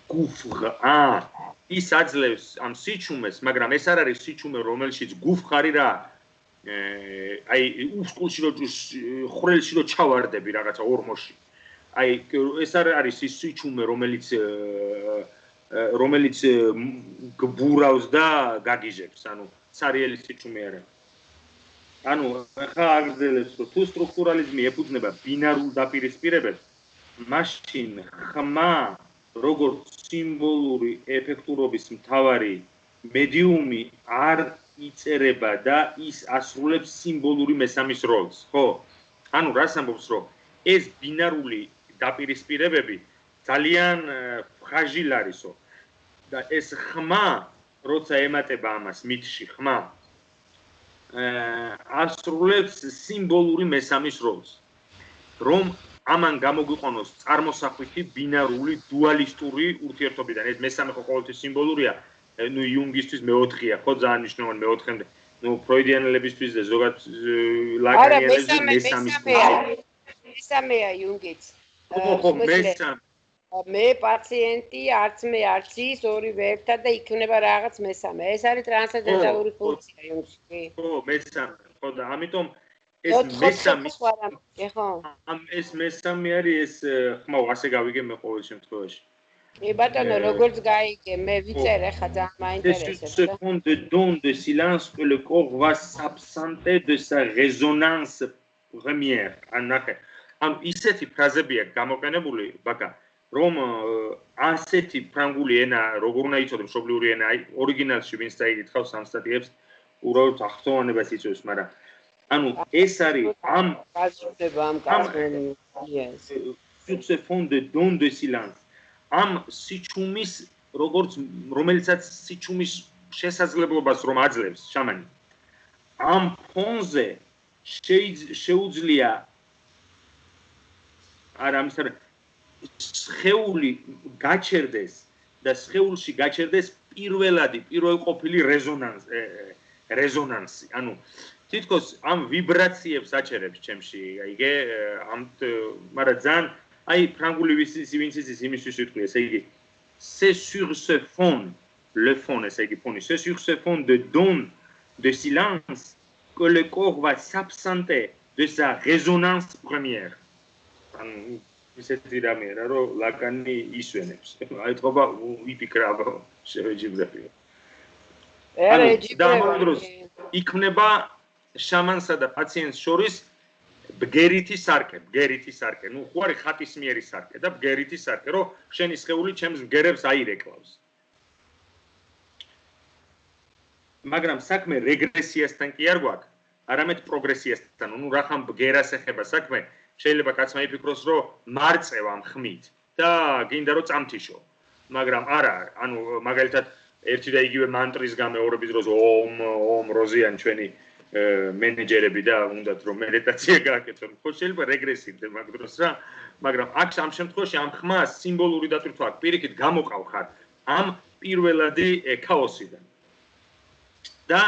gouffre. ის აძლევს ამ სიჩუმეს, მაგრამ ეს არ არის სიჩუმე, რომელშიც გუფხარი რა აი უსკულში რო ხრელში რო ჩავარდები რაღაცა ორმოში. აი ეს არის ის სიჩუმე, რომელიც გბურავს და გაგიჟებს, ანუ სარიელი სიჩუმე არა. ანუ ხა აგრძელებს, რომ თუ სტრუქტურალიზმი ეფუძნება ბინარულ დაპირისპირებებს, მაშინ ხმა როგორც სიმბოლური ეფექტურობის მთავარი მედიუმი არ იწერება და ის ასრულებს სიმბოლური მესამის როლს, ხო? ანუ რას ამბობს, რომ ეს ბინარული დაპირისპირებები ძალიან ფრაჟილ არისო და ეს ხმა, როცა ემატება ამას მითში ხმა, ასრულებს სიმბოლური მესამის როლს, რომ ამან გამოგვიყვანოს წარმოსახვითი ბინარული დუალისტური ურთიერთობიდან. ეს მესამე ხო ყოველთვის სიმბოლურია, იუნგისთვის მეოთხეა, ხო ძალიან მნიშვნელოვანი მეოთხემდე. ფროიდიანელებისთვის და ზოგადად ლაკანიანელებისთვის მესამეა იუნგიც. ხო, მესამე. მე პაციენტი, არც მე არც ის, ორივე ერთად და იქნება რაღაც მესამე. ეს არის ტრანსცენდენტალური ფუნქცია იუნგში. ხო, მესამე. ხო და ამიტომ ეს მესამე ეს მესამე არის ეს ხმა ასე გავიგე მე ყოველ შემთხვევაში. ბატონო, როგორც გაიგე, მე ვიწერე ხა ძალიან მაინტერესებს. Ce fond de don de silence que le corps va s'absenter de sa résonance première. ამ ისეთი ფრაზებია გამოყენებული, ბაკა, რომ ასეთი ფრანგული ენა, როგორ უნდა იცოდე მშობლიური ენა, აი ორიგინალში ვინც დაიგითხავს ამ სტატიებს, უბრალოდ ახსოვანებას იწვევს, მაგრამ ანუ ეს არის ამ გაზრდება ამ კასპენიეს. Ce fond de don de silence. ამ სიჩუმის, რომელიცაც სიჩუმის შესაძლებლობას რომ აძლევს შამანი. ამ ფონზე შეუძლია სხეული გაჩერდეს და სხეულში გაჩერდეს პირველყოფილი რეზონანსი. ანუ თითქოს ამ ვიბრაციებს აჩერებს ჩემში, აიგე, მაგრამ ძალიან აი ფრანგული ვინც იცის იმისთვის ვიტყვი, ესე იგი c'est sur ce fond le fond, ესე იგი ფონი, c'est sur ce fond de don de silence que le corps va s'absenter de sa résonance première. ანუ ისეთი რამეა, რომ ლაკანი ისვენებს. აი თქობა ვიფიქრა შევეჯიბრებია. და ამ დროს იქმნება შამანსა და პაციენტს შორის ბგერითი სარკე, ნუ ხო არის ხატისმიერი სარკე და ბგერითი სარკე, რომ შენი სხეული ჩემს ბგერებს აირეკლავს. მაგრამ საქმე რეგრესიასთან კი არ გვაქვს, არამედ პროგრესიასთან. ნუ რახან ბგერას ეხება საქმე, შეიძლება კაცმა იფიქროს, რომ მარწევ ამ ხმით და გინდა რომ წამთიშო. მაგრამ არა, ანუ მაგალითად ერთი და იგივე მანტრის გამეორების დროს ომ როზიან ჩვენი მენეჯერები და უნდათ რომ მედიტაცია გააკეთონ. ხო შეიძლება რეგრესივდე მაგ დროს რა, მაგრამ აქ ამ შემთხვევაში ამ ხმას სიმბოლური დატვირთვა აქვს. პირიქით გამოყავხარ ამ პირველადი ქაოსიდან. და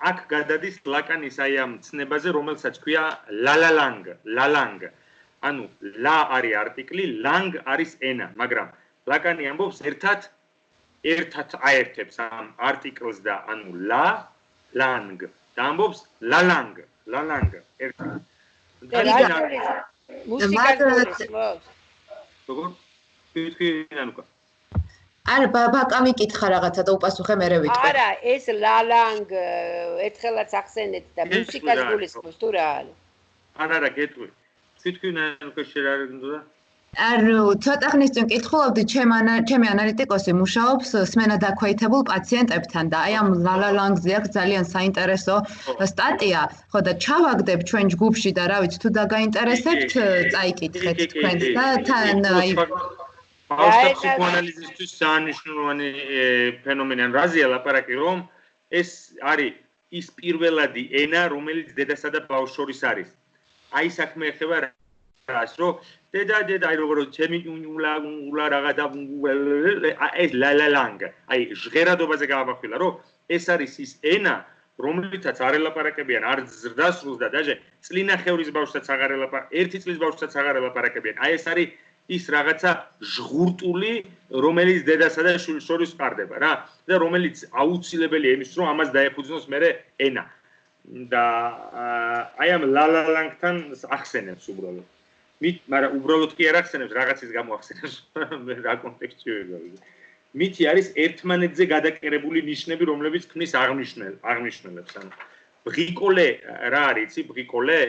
აქ გადადის ლაკანის აი ამ ცნებაზე, რომელსაც ქვია ლალანგ. ანუ ლა არის არტიკლი, ლანგ არის ენა, მაგრამ ლაკანი ამბობს ერთად აერთებს ამ არტიკლს და ანუ ლანგ და ამბობს ლალანგ ერთად. როგორ? თქვი ანუკა. არა, ბაბაკა მიკითხა რაღაცა და უპასუხე მერე ვიტყვი. არა, ეს ლალანგ ერთხელაც ახსენეთ და მუსიკას გულისხმობს თუ რა არის? არა, გეტყვი. თქვი ანუკა შეიძლება ანუ ცოტა ხნის წინ კითხულობდი, ჩემი ანალიტიკოსი მუშაობს სმენა დაქვეითებულ პაციენტებთან და აი ამ ლალანგზე აქვს ძალიან საინტერესო სტატია. ხო და ჩავაგდებ ჩვენ ჯგუფში და რა ვიცი თუ დაგაინტერესებთ, წაიკითხეთ თქვენს და თან აი ფსიქოანალიზისთვის სანიშნულოვანი ფენომენი ან რაზეა ლაპარაკი, რომ ეს არის ის პირველადი ენა, რომელიც დედასა და ბავშვს შორის არის. აი საქმე ეხება რას, რომ დედა, აი როგორ ჩემი ულა რაღაცა ეს ლალანგ. აი ჟღერადობაზე გავამახვილა, რომ ეს არის ის ენა, რომლითაც არ ელაპარაკებიან, არ ზრდასრულს და დაჟე წლინახევრის ბავშვსაც აღარ ელაპარაკებიან, 1 წლის ბავშვსაც აღარ ელაპარაკებიან. აი ეს არის ის რაღაცა ჟღურტული, რომელიც დედასა და შვილს შორის ყარდება რა და რომელიც აუცილებელია იმის, რომ ამას დაეფუძნოს მერე ენა. და აი ამ ლალანგთან ახსენებს უბრალოდ. მაგრამ უბრალოდ კი არ ახსენებს, რაღაცის გამო ახსენებს, რა კონტექსტში ვიყავი. მითი არის ერთმანეთზე გადაკერებული ნიშნები, რომლებიც ქმნის აღნიშნულებს. ანუ ბრიკოლე რა არის, იცი, ბრიკოლე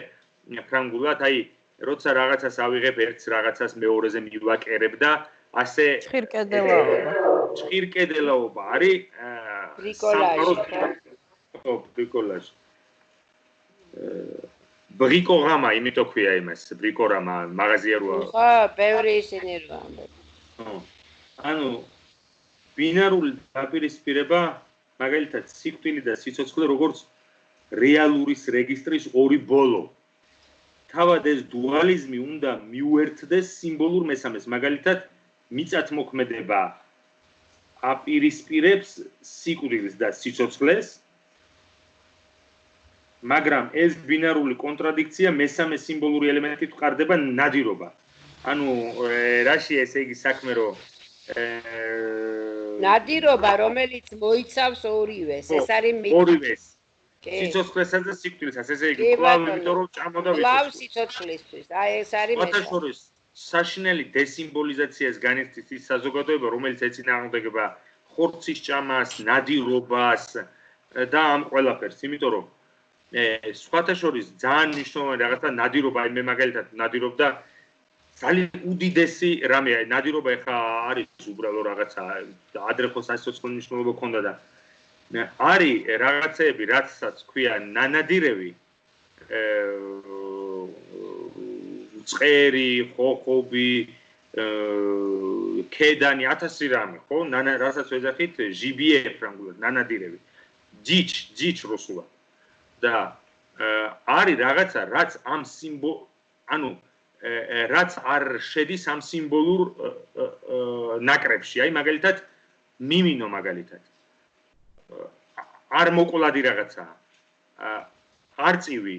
ფრანგულად, აი როცა რაღაცას ავიღებ, ერთს რაღაცას მეორეზე მივაკერებ და ასე ჭირკედელაობა არის ბრიკოლაჟი. ბრიკორამა, იმიტომ ქვია იმას, ბრიკორამა, მაღაზია როა. ხო, ბევრი ისინი რა ამბობენ. ანუ ბინარული დაპირისპირება, მაგალითად, სიკვდილი და სიცოცხლე, როგორც რეალურის რეგისტრის ორი ბოლო. თავად ეს დუალიზმი უნდა მიუერთდეს სიმბოლურ მესამეს, მაგალითად, მიწათმოქმედება აპირისპირებს სიკვდილს და სიცოცხლეს, მაგრამ ეს ბინარული კონტრადიქცია მესამე სიმბოლური ელემენტით ვყარდება ნადირობა. ანუ რაში ესე იგი საქმე რომ ნადირობა, რომელიც მოიცავს ორივეს, ეს არის ორივეს. სიცოცხლესაც და სიკვდილსაც, ესე იგი კლავ, იმიტომ რომ ჭამოდა ვიცოცხლე. კლავ სიცოცხლისთვის. აი ეს არის მესამე. საშინელი დესიმბოლიზაციას განიცდის ის საზოგადოება, რომელიც ეწინააღმდეგება ხორცის ჭამას, ნადირობას და ამ ყველაფერს, იმიტომ რომ სხვათა შორის ძალიან მნიშვნელოვანი რაღაცა ნადირობა, აი მე მაგალითად ნადირობდა ძალიან უდიდესი რამეა, ნადირობა ეხა არის უბრალოდ რაღაცა ადრე ხო სასიცოცხლო მნიშვნელობა ჰქონდა და არის რაღაცეები, რაცაც ქვია ნანადირევი, წერი, ხოხობი, ქედანი, 1000 რამე, ხო? რასაც ვეძახით, ჟიბიე ფრანგულად, ნანადირევი. ჯიჩ რუსულად. და არის რაღაცა, რაც ამ ანუ რაც არ შედის ამ სიმბოლურ ნაკრებში. აი მაგალითად მიმინო მაგალითად. არ მოკლადი რაღაცაა. არწივი,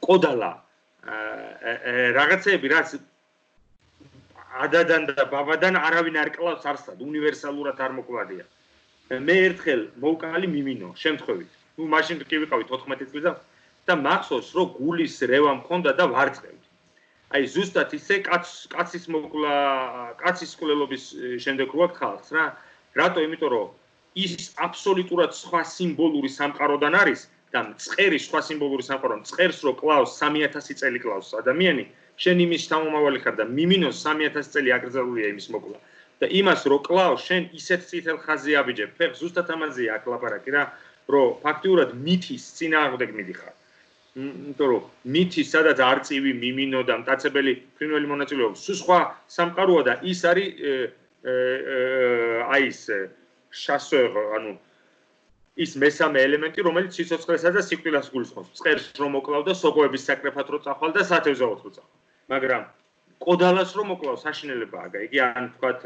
კოდალა, რაღაცეები, რაც ადადან და ბაბადან არავინ არ კლავს არსად, უნივერსალურად არ მოკლადია. მე ერთხელ მოვკალი მიმინო, შემთხვევით. ნუ მაშინ კი ვიყავი 14 წლის და მახსოვს, რომ გულის რევა მქონდა და ვარწევდი. აი ზუსტად ისე კაცის მოკლა, კაცის კვლელობის შემდეგ რო აქ ხალხს რა. რატო? იმიტომ რომ ის აბსოლუტურად სხვა სიმბოლური სამყაროდან არის, და მწყერის სხვა სიმბოლური სამყარო მწყერს რო კლავს 3000 წელი კლავს ადამიანი შენ იმის შთამომავალი ხარ და მიმინოს 3000 წელი აკრძალულია იმის მოკლა და იმას რო კლავს შენ ისეთ წითელ ხაზზე აბიჯებ ფეხ ზუსტად ამაზეა აქ ლაპარაკი რა რომ ფაქტიურად მითის წინააღმდეგ მიდიხარ იმიტომ რომ მითის სადაც არწივი მიმინო და მტაცებელი ფრინველი მონაწილეობს სულ სხვა სამყაროა და ის არის აი ეს შასერ ანუ ის მესამე ელემენტი რომელიც სიცოცხლესა და სიკვდილას გულისხმობს მწყერს რომ მოკლავ და სოკოების საკრეფად რო წახვალ და სათევზაოდ რო წახვალ მაგრამ კოდალას რომ მოკლავ საშინელებაა იგი ან თქვათ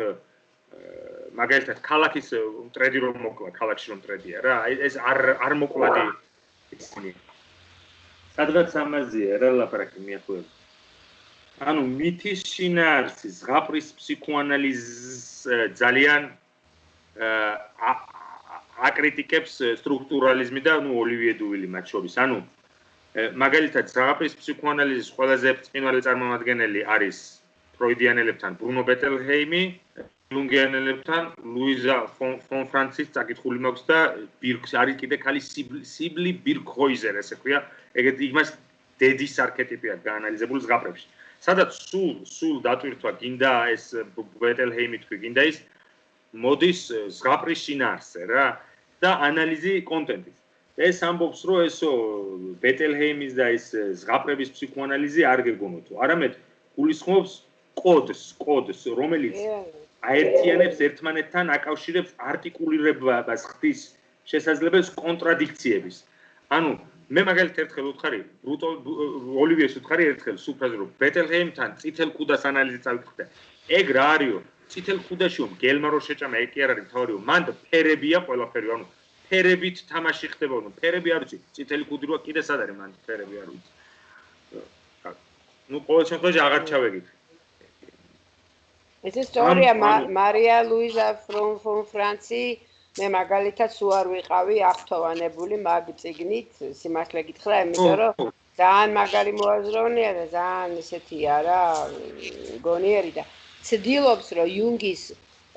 მაგალითად ქალაქის მტრედი რომ მოკლა ქალაქში რომ მტრედია რა ეს არ მოკლადი ისინი სადღაც ამაზეა რა ლაპარაკი მიახლოება ანუ მითის შინაარსი ზღაპრის ფსიქოანალიზს ძალიან აკრიტიკებს სტრუქტურალიზმი და ნუ ოლივიე დუვილი მათ შორის ანუ მაგალითად ზღაპრის ფსიქოანალიზის ყველაზე ბრწყინვალე წარმომადგენელი არის ფროიდიანელებთან ბრუნო ბეტელჰეიმი ლუნგიანელებთან ლუიზა ფონ ფრანცის წაკითხული მაქვს და ბირქს არის კიდე ხალი სიბლი ბირქჰოიზერ ესე ქვია ეგეთი იმას დედის არქეტიპია გაანალიზებული ზღაპრებში სადაც სულ დატვირთვა გინდა ეს ბეტელჰეიმი თქვი გინდა ის მოდის ზღაპრის შინაარსზე რა და ანალიზი კონტენტის ეს ამბობს რომ ესო ბეტელჰეიმის და ეს ზღაპრების ფსიქოანალიზი არ გეგონოთ არამედ გულისხმობს კოდს რომელიც აერთიანებს ერთმანეთთან აკავშირებს არტიკულირებას ხდის შესაძლებელს კონტრადიქციების ანუ მე მაგალითად ერთხელ ვუთხარი ოლივიეს ვუთხარი ერთხელ სუფრაზე რომ ბეტელჰეიმთან წითელ ქუდას ანალიზი წავიკითხე ეგ რა არისო წითელ ქუდაშიო მგელმა რო შეჭამა ეგ კი არ არის თავარიო მან ფერებია ყველაფერი ანუ ფერებით თამაში ხდება ანუ ფერები არ ვიცი წითელი ქუდი როა კიდე სად არის მან ფერები არ ვიცი ნუ ყოველ შემთხვევაში აღარ ჩავეგით ეს ისტორია მარია ლუიზა ფონ ფრანცი მე მაგალითად სულ არ ვიყავი აღთოვანებული მაგ წიგნით სიმართლე გითხრა იმიტომ რომ ძალიან მაგარი მოაზროვნეა და ძალიან ესეთია რა გონიერი და ცდილობს რომ იუნგის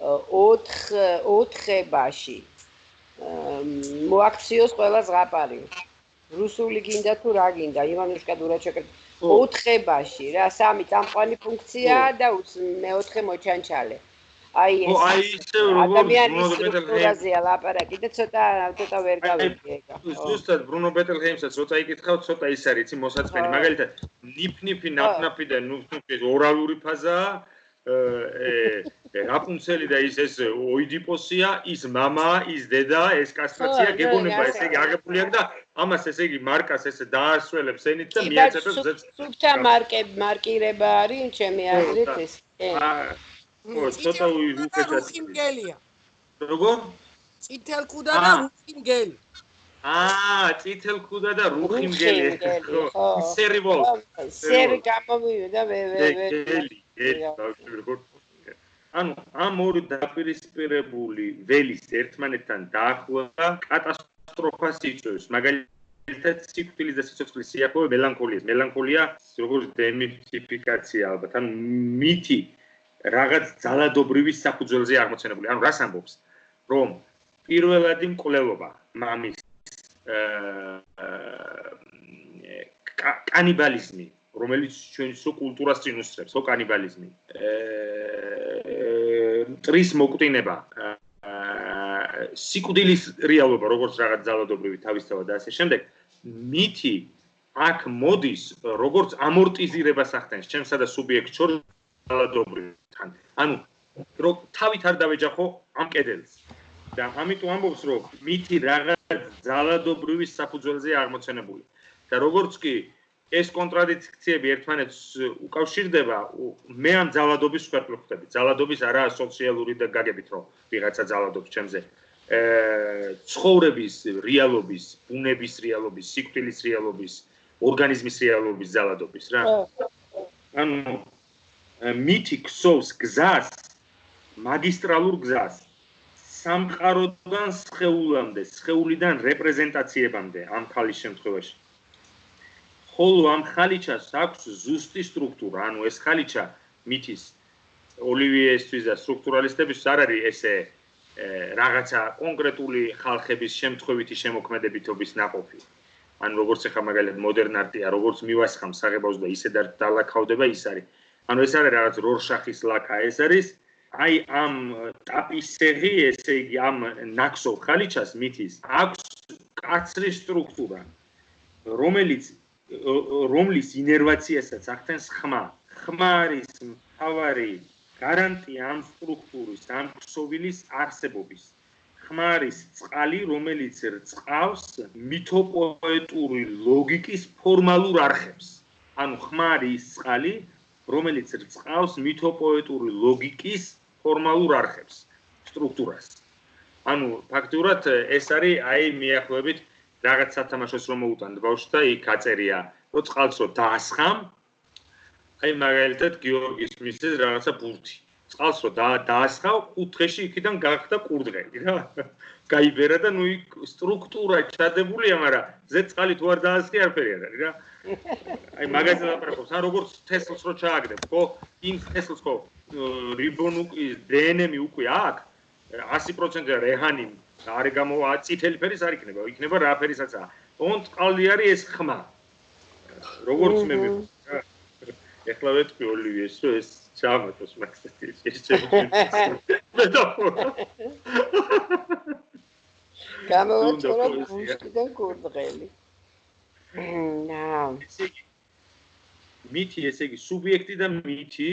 4-ებაში მოაქციოს ყველა ზღაპარი რუსული გინდა თუ რა გინდა ივანუშკა დურაჩეკა 4-ებაში რა სამი წამყვანი ფუნქცია და მეოთხე მოჩანჩალე აი ეს ადამიანის სტრუქტურაზეა ლაპარაკი და ცოტა ვერ გავიგე ეგა ზუსტად ბრუნო ბეტელჰეიმსაც როცა იკითხავ ცოტა ის არის იცი მოსაწყენი მაგალითად ნიფნიფი ნაფნაფი და ნუფნუფი ორალური ფაზაა რაპუნცელი და ის ეს ოიდიპოსია ის მამა ის დედა ეს კასტრაცია გეგონება ესე იგი აღებული აქვს და ამას ესე იგი მარკას ესე დაასრულებს ენით და მიაწევებს სუფთა მარკირება არის ჩემი აზრით ეს ცოტა რუხი მგელია როგორ წითელ ქუდა და რუხი მგელი წითელ ქუდა და რუხი მგელი ხო სერიბოლ სერი გამომივიდა ანუ ამ ორი დაპირისპირებული ველის ერთმანეთთან დაახლოება კატასტროფას იწვევს მაგალითად სიკვდილის და სიცოცხლის სიახლოვე მელანქოლია როგორც დემიფიკაცია ალბათ ან მითი რაღაც ძალადობრივი საფუძველზე აღმოცენებული ანუ რას ამბობს რომ პირველადი მკვლელობა მამის კანიბალიზმი რომელიც ჩვენს კულტურას წინ უსწრებს ხო კანიბალიზმი ტრის მოკვდინება სიკვდილის რეალობა როგორც რაღაც ძალადობრივი თავისთავად და ასე შემდეგ მითი აქ მოდის როგორც ამორტიზირებას ახდენს ჩემსა და სუბიექტს შორის ძალადობრივთან ანუ რომ თავით არ დავეჯახო ამ კედელს და ამიტომ ამბობს რომ მითი რაღაც ძალადობრივის საფუძველზე აღმოცენებული და როგორც კი ეს კონტრადიქციები ერთმანეთს უკავშირდება მე ამ ძალადობის სვერტლ ხვდები ძალადობის არა სოციალური და გაგებით რომ ვიღაცა ძალადობს ჩემზე ცხოვრების რეალობის ბუნების რეალობის სიკვდილის რეალობის ორგანიზმის რეალობის ძალადობის რა ანუ მითი ქსოვს გზას მაგისტრალურ გზას სამყაროდან სხეულამდე სხეულიდან რეპრეზენტაციებამდე ამ ხალის შემთხვევაში ხოლო ამ ხალიჩას აქვს ზუსტი სტრუქტურა ანუ ეს ხალიჩა მითის ოლივიესთვის და სტრუქტურალისტების არ არის ესე რაღაცა კონკრეტული ხალხების შემთხვევითი შემოქმედებითობის ნაყოფი ან როგორც ახლა მაგალითად მოდერნ არტია, როგორც მივასხამ საღებავს და ისე დალაქავდება ის არის. ანუ ეს არის რაღაც რორშახის ლაქა, ეს არის აი ამ ტაპისერი, ესე იგი ამ ნაქსოვ ხალიჩას მითის აქვს კაცრი სტრუქტურა, რომლის ინერვაციასაც ახდენს ხმა. ხმა არის მთავარი გარანტია ამ სტრუქტურის, ამ ქსოვილის არსებობის. ხმა არის წყალი, რომელიც რწყავს მითოპოეტური ლოგიკის ფორმალურ არხებს. ანუ ხმა არის წყალი, რომელიც რწყავს მითოპოეტური ლოგიკის ფორმალურ არხებს, სტრუქტურას. ანუ ფაქტურად ეს არის აი მიახლოებით რაღაც სათამაშოს რომ მოუტანთ ბავშვს და იქ აწერია, რომ წყალს რო დაასხამ, აი მაგალითად გიორგის მისცეს რაღაცა ბურთი. წყალს რო დაასხავ, 5 დღეში იქიდან გახდა ყურდღელი რა. გაიბერა და ნუ იქ სტრუქტურა ჩადებულია, მაგრამ ზე წყალი თუ არ დაასხი არაფერი არ არის რა. აი მაგაზე ლაპარაკობს, ან როგორც თესლს რო ჩააგდებ, ხო? იმ თესლს ხო რიბონუკის დნმ-ი უკვე აქვს, 100% რეჰანი არ გამოვა წითელი ფერის არ იქნება, იქნება რა ფერისაცაა. ოღონდ წყალი არის ეს ხმა. როგორც მე რა. ეხლა ვეთქვი ოლივიეს, რომ ეს ჩამოთოს მაგასთან ეს მეტაფორა. გამოვაჩორა ბუშკიდან ყურდღელი. მითი, ესე იგი, სუბიექტი და მითი.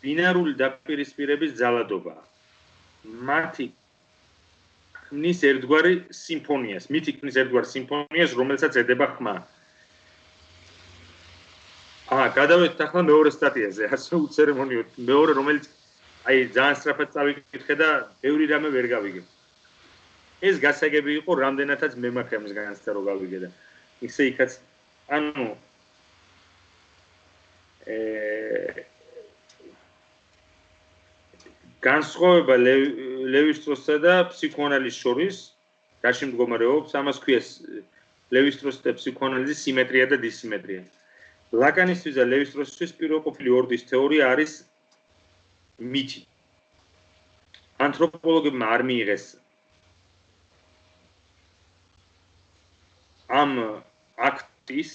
ბინარული დაპირისპირების ძალადობა. მათი ქმნის ერთგვარი სიმფონიას, მითი ქმნის ერთგვარ სიმფონიას, რომელსაც ედება ხმა. გადავედით ახლა მეორე სტატიაზე, ასე უცერემონიოდ, მეორე რომელიც აი ძალიან სწრაფად წავიკითხე და ბევრი რამე ვერ გავიგე. ეს გასაგები იყო რამდენადაც მე მაქვს ამის განცდა რომ გავიგე და ისე იქაც ანუ განსხვავება ლევი-სტროსსა და ფსიქოანალიზის შორის რაში მდგომარეობს, ამას ქვიეს ლევი-სტროსის და ფსიქოანალიზის სიმეტრია და დისიმეტრია. ლაკანისთვის და ლევი-სტროსისთვის პირველყოფილი ორდის თეორია არის მითი. ანთროპოლოგებმა არ მიიღეს ამ აქტის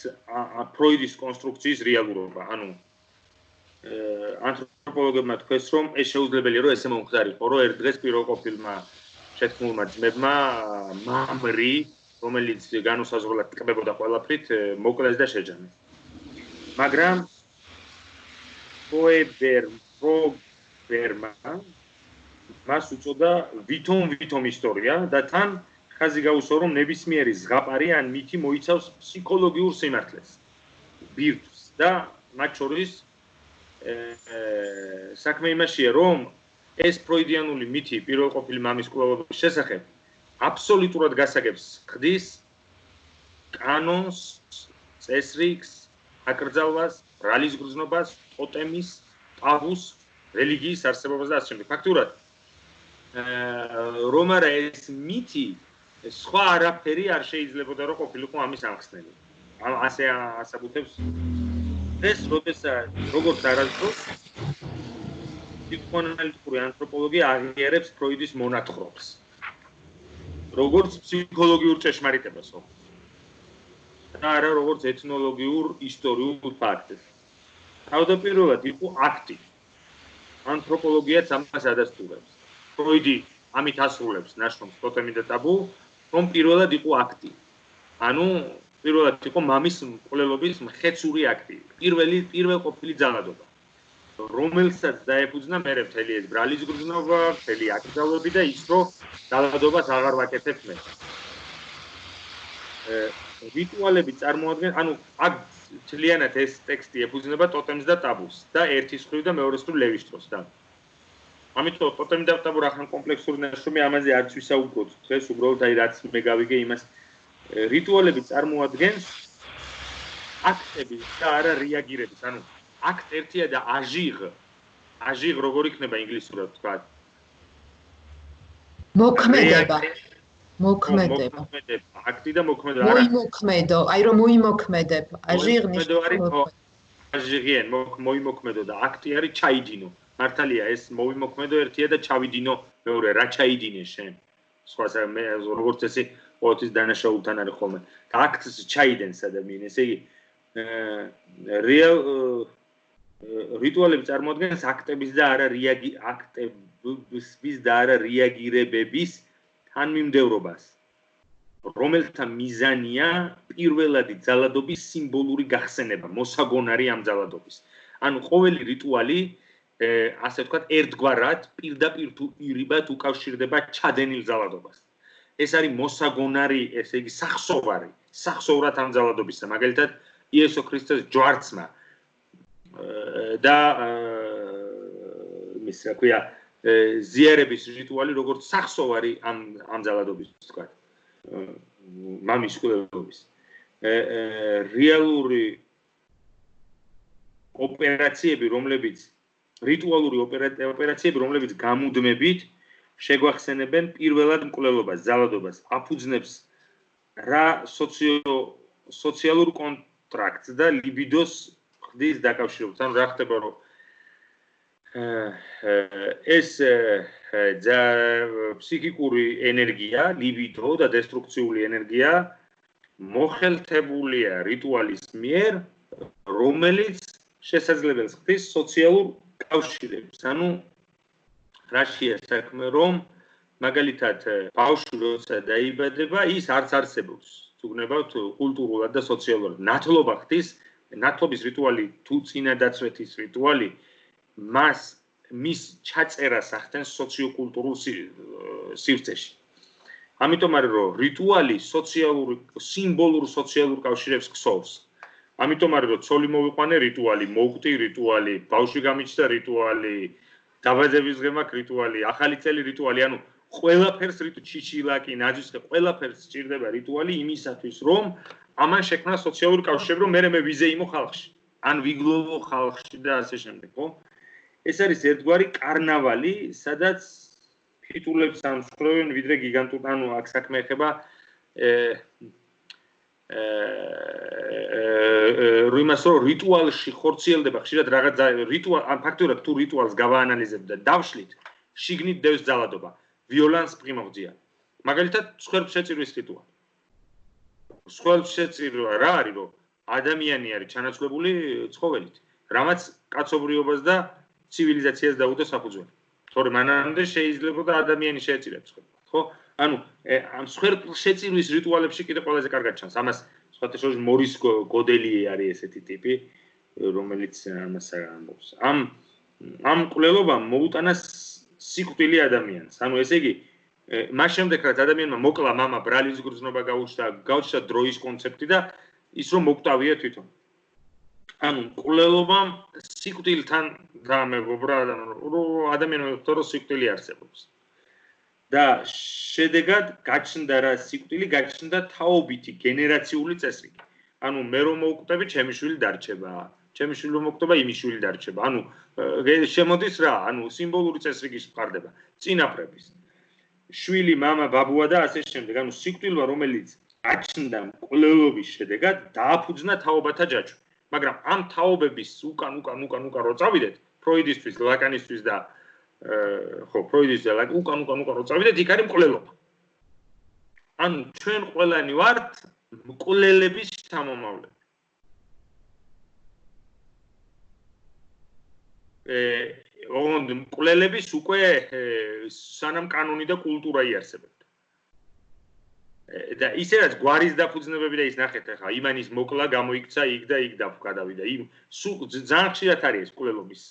ფროიდის კონსტრუქციის რეალურობა. ანუ ანთროპოლოგებმა თქვეს, რომ ეს შეუძლებელია, რომ ესე მომხდარიყო, რომ ერთ დღეს პირველყოფილმა შეთქმულმა ძმებმა მამრი, რომელიც განუსაზღვრელად ტკბებოდა ყველაფრით, მოკლეს და შეჯამეს. მაგრამ პროებერმა მას უწოდა ვითომ ისტორია და თან ხაზი გაუსვა, რომ ნებისმიერი ზღაპარი ან მითი მოიცავს ფსიქოლოგიურ სიმართლეს, ბირთვს და მათ შორის საქმე იმაშია, რომ ეს ფროიდიანული მითი პირველყოფილი მამის კვლევების შესახებ აბსოლუტურად გასაგებს ხდის კანონს, წესრიგს, აკრძალვას, ბრალის გრძნობას, ტოტემის, ტაბუს, რელიგიის არსებობას და ასე შემდეგ. ფაქტურად რომ არა ეს მითი სხვა არაფერი არ შეიძლებოდა რომ ყოფილიყო ამის ამხსნელი. ასე ასაბუთებს ეს როგორც არასდროს ფსიქოანალიტიკური ანთროპოლოგია აღიარებს ფროიდის მონათხრობს. როგორც ფსიქოლოგიურ ჭეშმარიტებას, ხო? და არა როგორც ეთნოლოგიურ ისტორიულ ფაქტს. თავდაპირველად იყო აქტი. ანთროპოლოგიაც ამას ადასტურებს. ფროიდი ამით ასრულებს ნაშრომს ტოტემი და ტაბუ, რომ პირველად იყო აქტი. ანუ პირველად იყო მამის მკვლელობის მხეცური აქტი. პირველყოფილი ძალადობა. რომელსაც დაეფუძნა მერე მთელი ეს ბრალის გრძნობა, მთელი აკრძალვები და ის რომ ძალადობას აღარ ვაკეთებ მე. რიტუალები წარმოადგენენ, ანუ აქ მთლიანად ეს ტექსტი ეფუძნება ტოტემს და ტაბუს და ერთის მხრივ და მეორეს მხრივ ლევი-სტროსს და ამიტომ ტოტემი და ტაბუ რახან კომპლექსური ნაშრომი ამაზე არც ვისაუბროთ. დღეს უბრალოდ აი რაც მე გავიგე იმას რიტუალები წარმოადგენს აქტების და არა რეაგირების. ანუ აქტ ერთია და აჟიღ როგორ იქნება ინგლისურად თქვა? მოქმედება. აქტი და მოქმედება. მოიმოქმედო, აი რომ მოიმოქმედებ. აჟიღ ნიშნავს აჟიღიან, მოიმოქმედო და აქტი არის ჩაიდინო. მართალია ეს მოიმოქმედო ერთია და ჩავიდინო მეორე, რა ჩაიდინე შენ? სხვა როგორც წესი ყოველთვის დანაშაულთან არის ხოლმე. და აქტს ჩაიდენს ადამიანი, ესე იგი რიტუალები წარმოადგენს აქტების და არა რეაგირებების თანმიმდევრობას, რომელთა მიზანია პირველადი ძალადობის სიმბოლური გახსენება, მოსაგონარი ამ ძალადობის. ანუ ყოველი რიტუალი, ასე ვთქვათ, ერთგვარად პირდაპირ თუ ირიბად უკავშირდება ჩადენილ ძალადობას. ეს არის მოსაგონარი, ესე იგი სახსოვრად ამ ძალადობისა. მაგალითად, იესო ქრისტეს ჯვარცმა და რა ქვია, ზიარების რიტუალი როგორც სახსოვარი ამ ძალადობის, ვთქვათ, მამის კვლელობის. რეალური ოპერაციები, რიტუალური ოპერაციები, რომლებიც გამუდმებით შეგვახსენებენ პირველად მკვლელობას, ძალადობას, აფუძნებს რა სოციალურ კონტრაქტს და ლიბიდოს ხდის დაკავშირებით. ანუ რა ხდება, რომ ეს ფსიქიკური ენერგია, ლიბიდო და დესტრუქციული ენერგია მოხელთებულია რიტუალის მიერ, რომელიც შესაძლებელს ხდის სოციალურ კავშირებს. ანუ რაშია საქმე, რომ მაგალითად ბავშვი როცა დაიბადება, ის არც არსებობს, თუ გნებავთ კულტურულად და სოციალურად. ნათლობა ხდის, ნათლობის რიტუალი თუ წინადაცვეთის რიტუალი მის ჩაწერას ახდენს სოციოკულტურულ სივრცეში. ამიტომ არის რომ რიტუალი სიმბოლურ სოციალურ კავშირებს ქსოვს. ამიტომ არის რომ ცოლი მოვიყვანე რიტუალი, მოვკვდი რიტუალი, ბავშვი გამიჩნდა რიტუალი, დაბადების დღე მაქვს რიტუალი, ახალი წელი რიტუალი, ანუ ყველაფერს ჩიჩილაკი, ნაძვისხე, ყველაფერს სჭირდება რიტუალი იმისათვის, რომ ამან შექმნა სოციალური კავშირები, რომ მე ვიზეიმო ხალხში, ან ვიგლოვო ხალხში და ასე შემდეგ, ხო? ეს არის ერთგვარი კარნავალი, სადაც ფიტულებს ამსხვრევენ ვიდრე გიგანტურ, ანუ აქ საქმე ეხება იმას, რომ რიტუალში ხორციელდება ხშირად რაღაც ფაქტურად თუ რიტუალს გავაანალიზებთ და დავშლით, შიგნით დევს ძალადობა, ვიოლანს პრიმოღძია. მაგალითად, სხვერპლშეწირვის რიტუალი. სხვერპლშეწირვა რა არის, რომ ადამიანი არის ჩანაცვლებული ცხოველით, რამაც კაცობრიობას და ცივილიზაციას დაუდო საფუძველი. თორემ მანამდე შეიძლება და ადამიანი შეეწირებს, ხო? ანუ ამ სხვერპლშეწირვის რიტუალებში კიდე ყველაზე კარგად ჩანს. ამას სხვათა შორის მორის გოდელი არის ესეთი ტიპი, რომელიც ამას ამბობს. ამ კვლელობამ მოუტანა სიკვდილი ადამიანს. ანუ ესე იგი, მას შემდეგ რაც ადამიანმა მოკლა მამა, ბრალის გრძნობა გაუჩნდა დროის კონცეფტი და ის რომ მოკვდავია თვითონ. ანუ კვლელობამ სიკვდილთან გამეგობრა ადამიანმა თორე სიკვდილი არსებობს. და შედეგად გაჩნდა რა სიკვდილი, გაჩნდა თაობითი გენერაციული წესრიგი. ანუ მე რომ მოვკვდები, ჩემი შვილი დარჩება, ჩემი შვილი რომ მოვკვდება, იმის შვილი დარჩება. ანუ შემოდის რა, ანუ სიმბოლური წესრიგის მხარდება, წინაპრების. შვილი, მამა, ბაბუა და ასე შემდეგ. ანუ სიკვდილმა, რომელიც გაჩნდა მკვლელობის შედეგად, დააფუძნა თაობათა ჯაჭვი. მაგრამ ამ თაობების უკან რო წავიდეთ, ფროიდისთვის, ლაკანისთვის და ხო, ფროიდის და უკან რო წავიდეთ, იქ არის მკვლელობა. ანუ ჩვენ ყველანი ვართ მკვლელების შთამომავლები. მკვლელების უკვე სანამ კანონი და კულტურა იარსებებდა. და ისე რაც გვარის დაფუძნებები და ის ნახეთ ახლა იმანის მოკლა გამოიქცა იქ და იქ გადავიდა. ძალიან ხშირად არის ეს მკვლელობის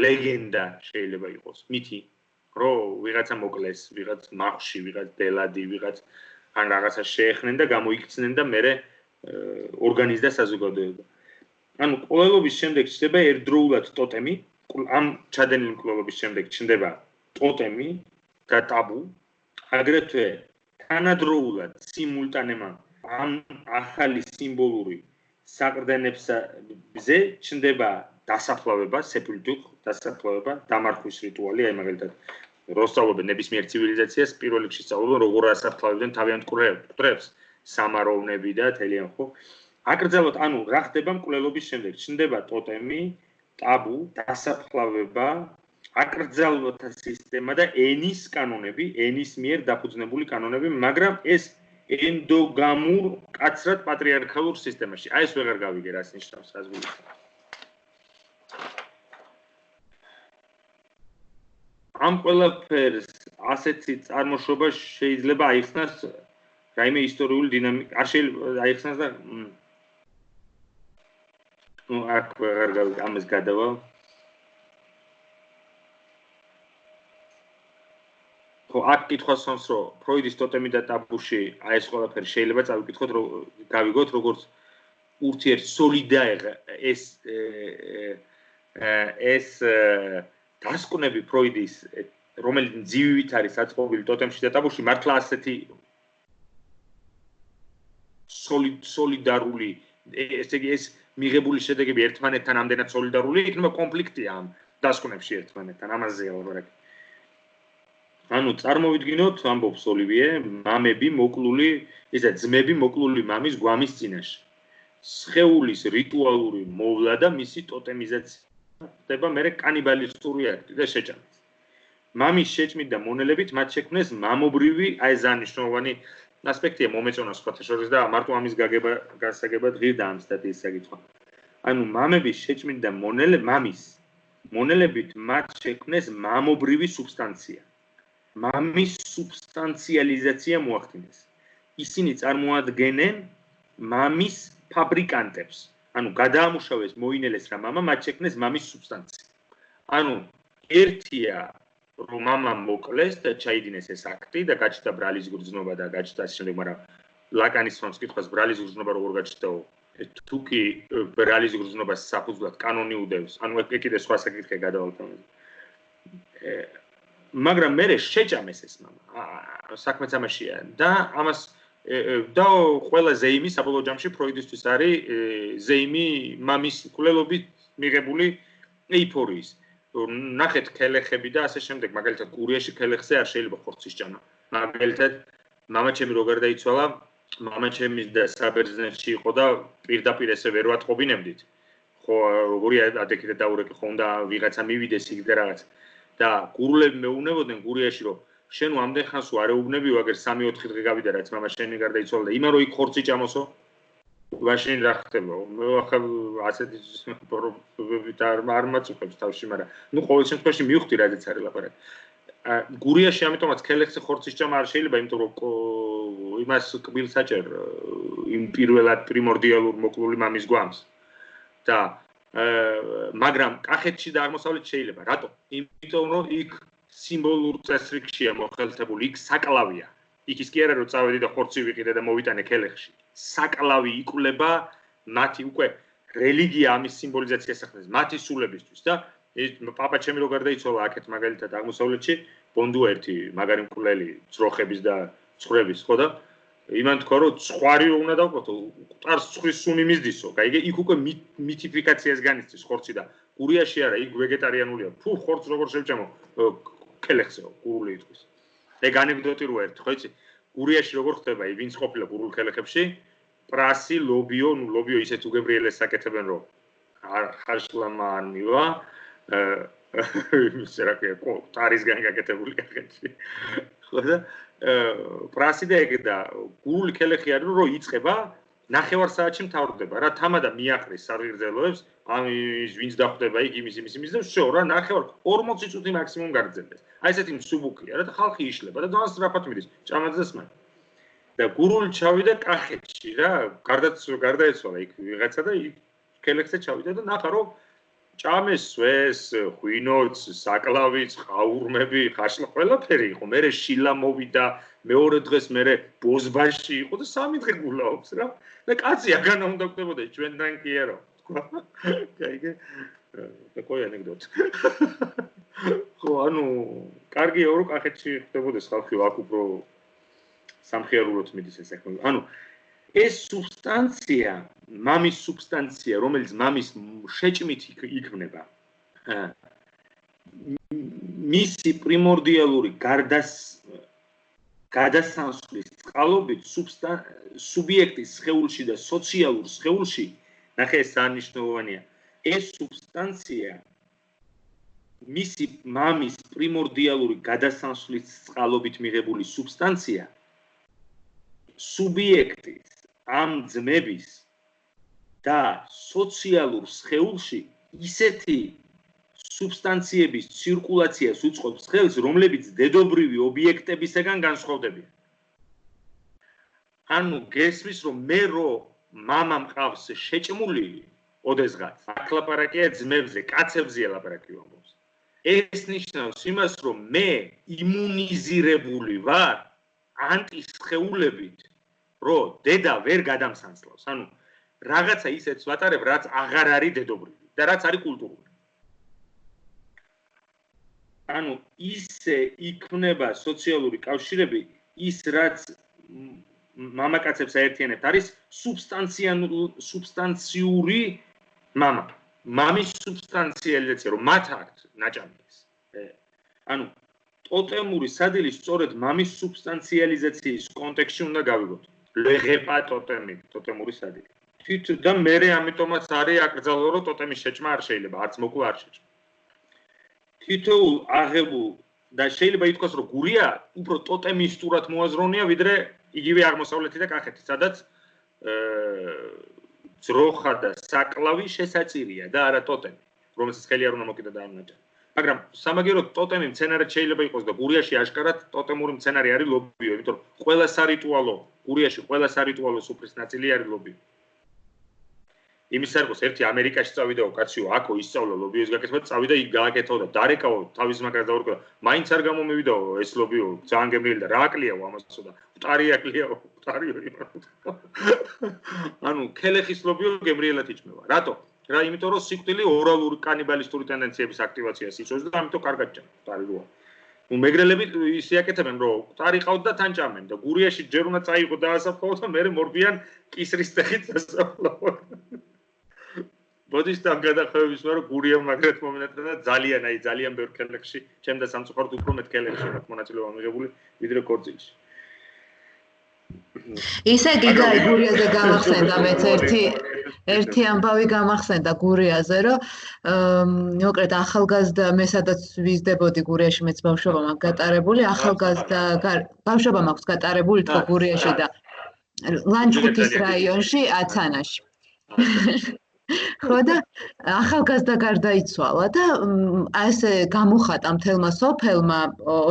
ლეგენდა შეიძლება იყოს, მითი, რომ ვიღაცა მოკლეს, ვიღაც მახში, ვიღაც დელადი, ვიღაც ან რაღაცა შეეხნენ და გამოიქცნენ და მერე ორგანიზდა საზოგადოება. ანუ მკვლელობის შემდეგ ჩნდება ერთდროულად ტოტემი, ამ ჩადენილი მკვლელობის შემდეგ ჩნდება ტოტემი და ტაბუ, აგრეთვე თანადროულად სიმულტანემა ამ ახალი სიმბოლური საყრდენებზე ჩნდება დასაფლავება, სეპულტუხ, დასაფლავება, დამარხვის რიტუალი, აი მაგალითად, რო სწავლობენ ნებისმიერ ცივილიზაციას, პირველ რიგში სწავლობენ, როგორ ასაფლავებდნენ თავიანთ მკვლელებს, სამაროვნები და თელიან, ხო? აკრძალოთ, ანუ რა ხდება მკვლელობის შემდეგ? ჩნდება ტოტემი, ტაბუ, დასაფლავება, აკრძალვათა სისტემა და ენის კანონები, ენის მიერ დაფუძნებული კანონები, მაგრამ ეს ენდოგამურ კაცრად პატრიარქალურ სისტემაში. აი ეს ვეღარ გავიგე რას ნიშნავს საზღვრით. ამ ყველაფერს ასეთი წარმოშობა შეიძლება აიხსნას რაიმე ისტორიული დინამიკა. არ შეიძლება აიხსნას და აქ ვეღარ გავიგე ამას გადავალ. ხო, აქ კითხვა სვამს, რომ ფროიდის ტოტემი და ტაბუში აი ეს ყველაფერი შეიძლება წავიკითხოთ, რომ გავიგოთ, როგორც ურთიერთსოლიდარ ეს დასკვნები ფროიდის, რომელიც ძივივით არის აწყობილი ტოტემში და ტაბუში, მართლა ასეთი სოლიდარული, ესე იგი ეს მიღებული შედეგები ერთმანეთთან ამდენად სოლიდარული იქნება, კონფლიქტია ამ დასკვნებში ერთმანეთთან, ამაზეა ლაპარაკი. ანუ წარმოვიდგინოთ, ამბობს ოლივიე, მამები მოკლული, ისა ძმები მოკლული მამის გვამის წინაშე. სხეულის რიტუალური მოვლა და მისი ტოტემიზაცია ხდება მერე კანიბალისტური აქტი და შეჭამა. მამის შეჭმით და მონელებით მათ შექმნეს მამობრივი, აი ეს მნიშვნელოვანი ასპექტია მომეწონა სხვათა შორის და მარტო ამის გასაგებად ღირდა ამ სტატიის საკითხვა. ანუ მამების შეჭმით და მამის მონელებით მათ შექმნეს მამობრივი სუბსტანცია. მამის სუბსტანციალიზაცია მოახდინეს. ისინი წარმოადგენენ მამის ფაბრიკანტებს. ანუ გადაამუშავეს მოინელეს რა მამა, მათ შექმნეს მამის სუბსტანცია. ანუ ერთია რომ მამამ მოკლეს და ჩაიდინეს ეს აქტი და გაჩნდა ბრალის გრძნობა და გაჩნდა ასე შემდეგ, მაგრამ ლაკანის თავს კითხვას ბრალის გრძნობა როგორ გაჩნდაო? თუ კი ბრალის გრძნობას საფუძვლად კანონი უდევს, ანუ ეგ კიდე სხვა საკითხია გადავალთ. მაგრამ მე შეჭამეს ეს მამა. საქმეც ამაშია და ამას და ყველა ზეიმი საბოლოო ჯამში ფროიდისთვის არის ზეიმი მამის მკვლელობით მიღებული ეიფორიის. ნახეთ ქელეხები და ასე შემდეგ, მაგალითად გურიაში ქელეხზე არ შეიძლება ხორცის ჭამა. მაგალითად მამა ჩემი რო გარდაიცვალა, მამა ჩემი და საბერძნეთში იყო და პირდაპირ ესე ვერ ვატყობინებდით. ხო, როგორი ადექიდე დაურეკე ხო უნდა ვიღაცა მივიდეს იქ და რაღაც. და გურულები მეუბნებოდნენ გურიაში, რომ შენ ამდენ ხანს არ ეუბნები, ვაგერ 3-4 დღე გავიდა რაც მამა შენი გარდაიცვალა და იმან რო იქ ხორცი ჭამოსო, ვაშინ რა ხდება? მე ახლა ასეთი პრობლემებით არ მაწუხებს თავში, მაგრამ ნუ ყოველ შემთხვევაში მივხვდი რაზეც არის ლაპარაკი. გურიაში ამიტომაც ქელეხზე ხორცის ჭამა არ შეიძლება, იმიტომ რომ იმას კბილს აჭერ იმ პირველად პრიმორდიალურ მოკლული მამის გვამს. და მაგრამ კახეთში და აღმოსავლეთში შეიძლება. რატო? იმიტომ რომ იქ სიმბოლურ წესრიგშია მოხელთებული, იქ საკლავია. იქ ის კი არა რომ წავედი და ხორცი ვიყიდე და მოვიტანე ქელეხში. საკლავი იკვლება მათი უკვე რელიგია ამის სიმბოლიზაციას ახდენს მათი სულებისთვის და პაპა ჩემი რო გარდაიცვალა აქეთ მაგალითად აღმოსავლეთში ბონდუა ერთი მაგარი მკვლელი ძროხების და ცხრების ხო და იმან თქვა რომ ცხვარი რო უნდა დავყოთო მყარს ცხვრის სუნი მისდისო გაიგე იქ უკვე მითიფიკაციას განიცდის ხორცი და გურიაში არა იქ ვეგეტარიანულია ფუ ხორცს როგორ შევჭამო ქელეხზეო გურული იტყვის ეგ ანეკდოტი რო ერთი ხო იცი გურიაში როგორ ხდება ვინც ყოფილა გურულ ქელეხებში პრასი ლობიო ნუ ლობიო ისეთ უგებრიელეს საკეთებენ რომ ხარშლამა არ მივა ისე რა ქვია ტარისგან გაკეთებული კახეთში ხო და პრასი და ეგ და გურული ქელეხი არის რომ იწყება ნახევარ საათში მთავრდება რა თამადა მიაყრის სარგრძელოებს ამ ვინც დახვდება იქ იმის და შო რა ნახევარ 40 წუთი მაქსიმუმ გაგრძელდეს აი ესეთი მსუბუქია რა და ხალხი იშლება და დანს რაფათ მიდის ჭამაძეს მან და გურული ჩავიდა კახეთში რა გარდაეცვალა იქ ვიღაცა და იქ ქელეხზე ჩავიდა და ნახა რომ ჭამეს ეს ღვინოც საკლავიც ყაურმები ხაშლა ყველაფერი იყო მე შილა მოვიდა მეორე დღეს მე ბოზბაში იყო და 3 დღე გულაობს რა და კაცი აგანა უნდა გქნებოდა ჩვენთან კი არა თქვა გაიგე და ყოი ანეკდოტი ხო ანუ კარგია რომ კახეთში ხდებოდეს ხალხი აქ უფრო სამხიარულოდ მიდის ეს საქმე ანუ ეს სუბსტანცია მამის სუბსტანცია რომელიც მამის შეჭმით იქმნება მისი პრიმორდიალური გადასასვლის წყალობით სუბიექტის სხეულში და სოციალურ სხეულში ნახე ეს სანიშნულოვანია ეს სუბსტანცია მისი მამის პრიმორდიალური გადასამსვლის წყალობით მიღებული სუბსტანცია სუბიექტის ამ ძმების და სოციალურ სხეულში ისეთი სუბსტანციების ცირკულაციას უწყობს ხელს, რომლებიც დედობრივი ობიექტებისგან განსხვავდებიან. ანუ გესმის, რომ მე მამა მყავს შეჭმული, ოდესღაც აქ ლაპარაკია ძმებზე, კაცებზეა ლაპარაკი ამბობს. ეს ნიშნავს იმას, რომ მე იმუნიზირებული ვარ ანტისხეულებით, რომ დედა ვერ გადამსანსლავს. ანუ რაღაცა ისეთს ვატარებ, რაც აღარ არის დედობრივი და რაც არის კულტურული. ანუ ისე იქმნება სოციალური კავშირები, ის რაც მამაკაცებს აერთიანებთ, არის სუბსტანციური მამა. მამის სუბსტანციალიზაცია, რომ მათ აქვთ ნაჭამი ეს. ანუ ტოტემური სადილი სწორედ მამის სუბსტანციალიზაციის კონტექსტში უნდა გავიგოთ. ლეღეპა ტოტემი, ტოტემური სადილი. თვით და მე ამიტომაც არის აკრძალო, რომ ტოტემის შეჭმა არ შეიძლება, არც მოკვლა არ შეჭმა. თითოეულ აღებულ და შეიძლება ითქვას, რომ გურია უფრო ტოტემისტურად მოაზროვნია, ვიდრე იგივე აღმოსავლეთი და კახეთი, სადაც ძროხა და საკლავი შესაწირია და არა ტოტემი, რომელსაც ხელი არ უნდა მოკიდა და ამნაჭა. მაგრამ სამაგიეროდ ტოტემი მცენარედ შეიძლება იყოს და გურიაში აშკარად ტოტემური მცენარე არის ლობიო, იმიტომ რომ ყველა სარიტუალო, გურიაში ყველა სარიტუალო სუფრის ნაწილი არის ლობიო. იმის სარგოს ერთი ამერიკაში წავიდაო კაციო, აქო ისწავლა ლობიოს გაკეთება, წავიდა იქ გააკეთო და დარეკაო, თავის მაგას დაურეკა. მაინც არ გამომივიდაო ეს ლობიო, ძალიან გემრიელი და რა აკლიაო ამასო და მტარი აკლიაო, მტარიო იმათ. ანუ ქელეხის ლობიო გემრიელად იჭმება. რატო? რა, იმიტომ რომ სიკვდილი ორალური კანიბალისტური ტენდენციების აქტივაციას იწვევს და ამიტომ კარგად ჭამს, მტარი როა. ნუ მეგრელები ისე აკეთებენ, რომ მტარი ყავთ და თან ჭამენ და გურიაში ჯერ უნდა წაიღო დაასაფლავო და მერე მორბიან კისრის ტეხით დასაფლავო. ბოდიშ და გადახვევების მე რომ გურია მაგრად მომენატრა და ძალიან ბევრ ქელეხში, ჩემ და სამწუხაროდ უფრო მეტ ქელეხში მაქვს მონაწილეობა მიღებული, ვიდრე ქორწილში. ისე გიგა გურიაზე გამახსენდა მეც ერთი ამბავი გამახსენდა გურიაზე, რომ მოკლედ ახალგაზრდა მე სადაც ვიზდებოდი გურიაში მეც ბავშვობა მაქვს გატარებული, ახალგაზრდა ბავშვობა მაქვს გატარებული თქო გურიაში და ლანჩხუთის რაიონში აცანაში. ხო და ახალგაზრდა გარდაიცვალა და ასე გამოხატა მთელმა სოფელმა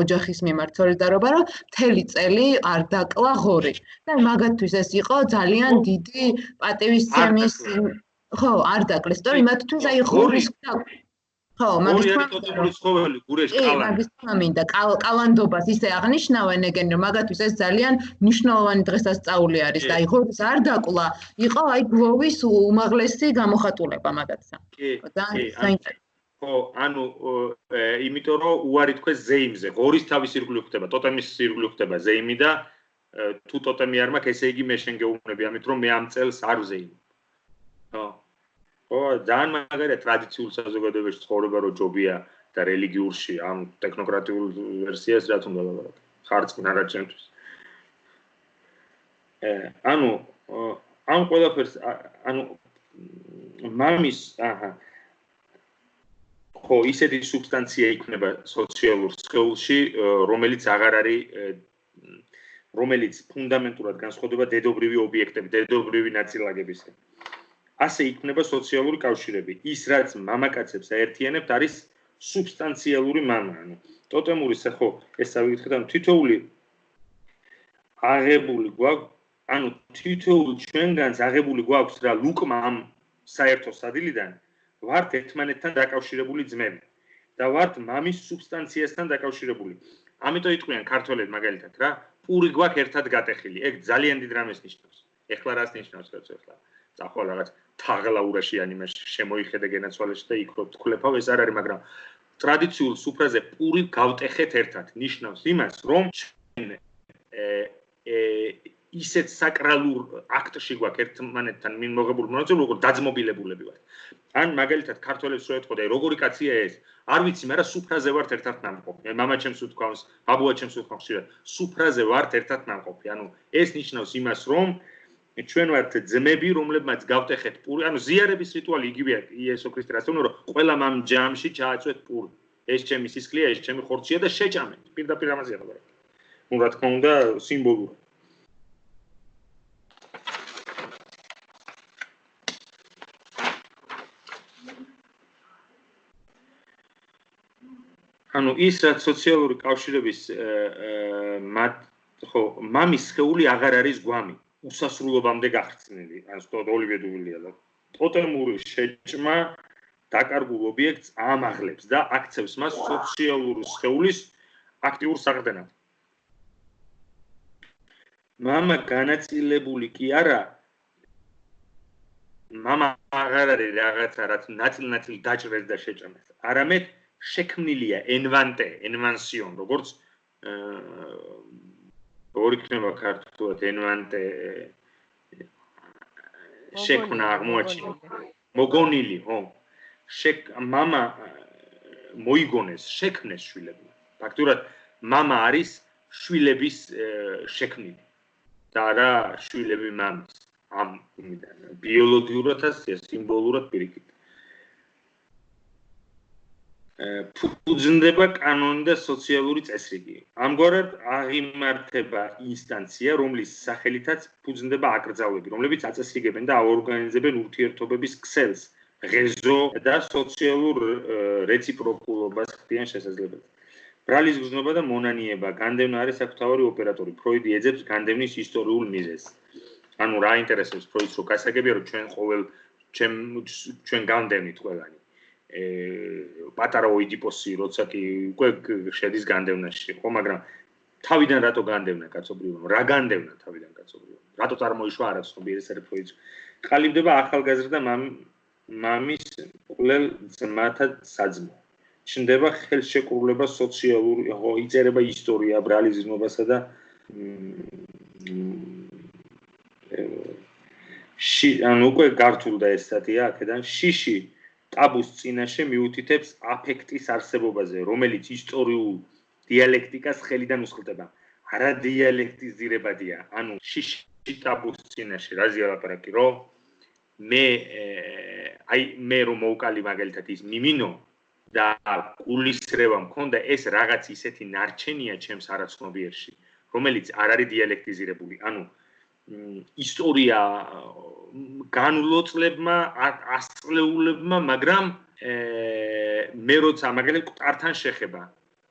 ოჯახის მიმართ სოლიდარობა, რომ მთელი წელი არ დაკლა ღორი. და მაგათთვის ეს იყო ძალიან დიდი პატივისცემის ხო, არ დაკლეს. თორე მათთვის აი ღორის ხო, მაგის ცხოველი გურიაში კალანდა. მაგის მინდა კალანდობას ისე აღნიშნავენ ეგენ, რომ მაგათთვის ეს ძალიან მნიშვნელოვანი დღესასწაული არის და აი ღორის არ დაკლა, იყო აი გლოვის უმაღლესი გამოხატულება მაგაცა. ხო, ანუ იმიტომ რომ უარი თქვეს ზეიმზე, ღორის თავის ირგვლივ ხდება, ტოტემის ირგვლივ ხდება ზეიმი და თუ ტოტემი არ მაქვს, ესე იგი მე შენ გეუბნები, ამით რომ მე ამ წელს არ ვზეიმობ. ხო. ხო, ძალიან მაგარია ტრადიციულ საზოგადოებაში ცხოვრება რო ჯობია და რელიგიურში ამ ტექნოკრატიულ ვერსიას რა თქმა უნდა ხარწმნა რა ჩემთვის. ანუ ამ ყველაფერს ანუ მამის ხო ისეთი სუბსტანცია იქნება სოციალურ სხეულში, რომელიც აღარ არის რომელიც ფუნდამენტურად განსხვავდება დედობრივი ობიექტები, დედობრივი ნაწილაკებისგან. ასე იქნება სოციალური კავშირები. ის რაც მამაკაცებს აერთიანებთ არის სუბსტანციალური მამა. ანუ ტოტემური ხო, ეს ავიკითხეთ, ანუ თითოეული აღებული გვაქვს, ანუ თითოეული ჩვენგანს აღებული გვაქვს რა ლუკმა ამ საერთო სადილიდან ვართ ერთმანეთთან დაკავშირებული ძმები და ვართ მამის სუბსტანციასთან დაკავშირებული. ამიტომ იტყვიან ქართველები მაგალითად რა, პური გვაქვს ერთად გატეხილი. ეგ ძალიან დიდ რამეს ნიშნავს. ეხლა რას ნიშნავს ეხლა? წახვალ რაღაც თაღლაურაშიანი მას შემოიხედე გენაცვალეში და იქ რო თქლეფავ ეს არ არის, მაგრამ ტრადიციულ სუფრაზე პური გავტეხეთ ერთად. ნიშნავს იმას, რომ ისეთ საკრალურ აქტში გვაქვს ერთმანეთთან მიმოღებული მონაწილეობა, როგორ დაძმობილებულები ვართ. ან მაგალითად ქართველებს რო ეთქვა და როგორი კაცია ეს, არ ვიცი, მაგრამ სუფრაზე ვართ ერთად ნამყოფი. მამა ჩემს უთქვამს, ბაბუა ჩემს უთქვამს, სუფრაზე ვართ ერთად ნამყოფი. ანუ ეს ნიშნავს იმას, რომ ჩვენ ვართ ძმები, რომლებმაც გავტეხეთ პური, ანუ ზიარების რიტუალი იგივეა იესო ქრისტე რას უნდა, რომ ყველა მამ ჯამში ჩააწვეთ პური. ეს ჩემი სისხლია, ეს ჩემი ხორცია და შეჭამეთ. პირდაპირ ამაზეა ლაპარაკი. ნუ რა თქმა უნდა, სიმბოლურად. ანუ ის რაც სოციალური კავშირების მამის სხეული აღარ არის გვამი, უსასრულობამდე გახრწნილი, ან სწორად ოლივე დუვილია და ტოტემური შეჭმა დაკარგულ ობიექტს ამაღლებს და აქცევს მას სოციალური სხეულის აქტიურ საყრდენად. მამა განაწილებული კი არა, მამა აღარ არის რაღაცა, რაც ნაწილ-ნაწილ დაჭრეს და შეჭამეს. არამედ შექმნილია ენვანსიონ, როგორც როგორ იქნება ქართულად ენვანტე შექმნა აღმოაჩინა. მოგონილი, ხო. მამა მოიგონეს, შექმნეს შვილებმა. ფაქტურად მამა არის შვილების შექმნილი და არა შვილები მამის. ამ ბიოლოგიურად და სიმბოლურად პირიქით. ფუძნდება კანონი და სოციალური წესრიგი. ამგვარად აღიმართება ინსტანცია, რომლის სახელითაც ფუძნდება აკრძალვები, რომლებიც აწესრიგებენ და აორგანიზებენ ურთიერთობების ქსელს, ღეზო და სოციალურ რეციპროკულობას ხდიან შესაძლებელს. ბრალის გზნობა და მონანიება, განდევნა არის საკუთარი ოპერატორი. ფროიდი ეძებს განდევნის ისტორიულ მიზეზს. ანუ რა ინტერესებს ფროიდს, რომ გასაგებია, რომ ჩვენ განდევნით ყველანი. პატარა ოიდიპოსი, როცა კი უკვე შედის განდევნაში, ხო, მაგრამ თავიდან რატო განდევნა კაცობრიობამ? რა განდევნა თავიდან კაცობრიობამ? რატო წარმოიშვა არაცნობი ეს არის ფროიდს? ყალიბდება ახალგაზრდა მამის კვლელ ძმათა საძმო. ჩნდება ხელშეკრულება სოციალური, ხო, იწერება ისტორია ბრალის ზნობასა და ანუ უკვე გართულდა ეს სტატია აქედან შიში ტაბუს წინაშე მიუთითებს აფექტის არსებობაზე, რომელიც ისტორიულ დიალექტიკას ხელიდან უსხლტება. არა დიალექტიზირებადია, ანუ შიში ტაბუს წინაშე, რაზეა ლაპარაკი, რომ მე რომ მოვკალი მაგალითად ის მიმინო და გულისრევა მქონდა, ეს რაღაც ისეთი ნარჩენია ჩემს არაცნობიერში, რომელიც არ არის დიალექტიზირებული. ანუ ისტორია განულოცლებმა, ასწლეულებმა, მაგრამ მე როცა მაგალითად მკვდართან შეხება,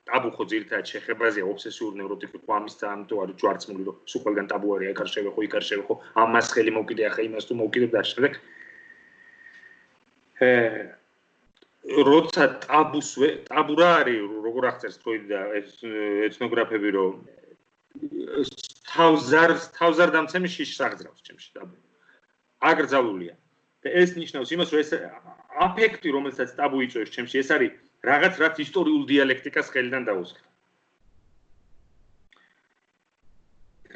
ტაბუ ხო ძირითადად შეხებაზეა, ობსესიური ნევროტიკი ხო ამის ამიტომ არის ჯვარცმული, რომ სულ ყველგან ტაბუ არის, აქ არ შევეხო, იქ არ შევეხო, ამას ხელი მოვკიდე, ახლა იმას თუ მოვკიდებ და შემდეგ როცა ტაბუ რა არის, როგორ აღწერს ფროიდი და ეთნოგრაფები, რომ თავზარდამცემი შიშს აღძრავს ჩემში ტაბუ. აკრძალულია. და ეს ნიშნავს იმას, რომ ეს აფექტი, რომელსაც ტაბუ იწვევს ჩემში, ეს არის რაღაც, რაც ისტორიულ დიალექტიკას ხელიდან დაუსხლტა.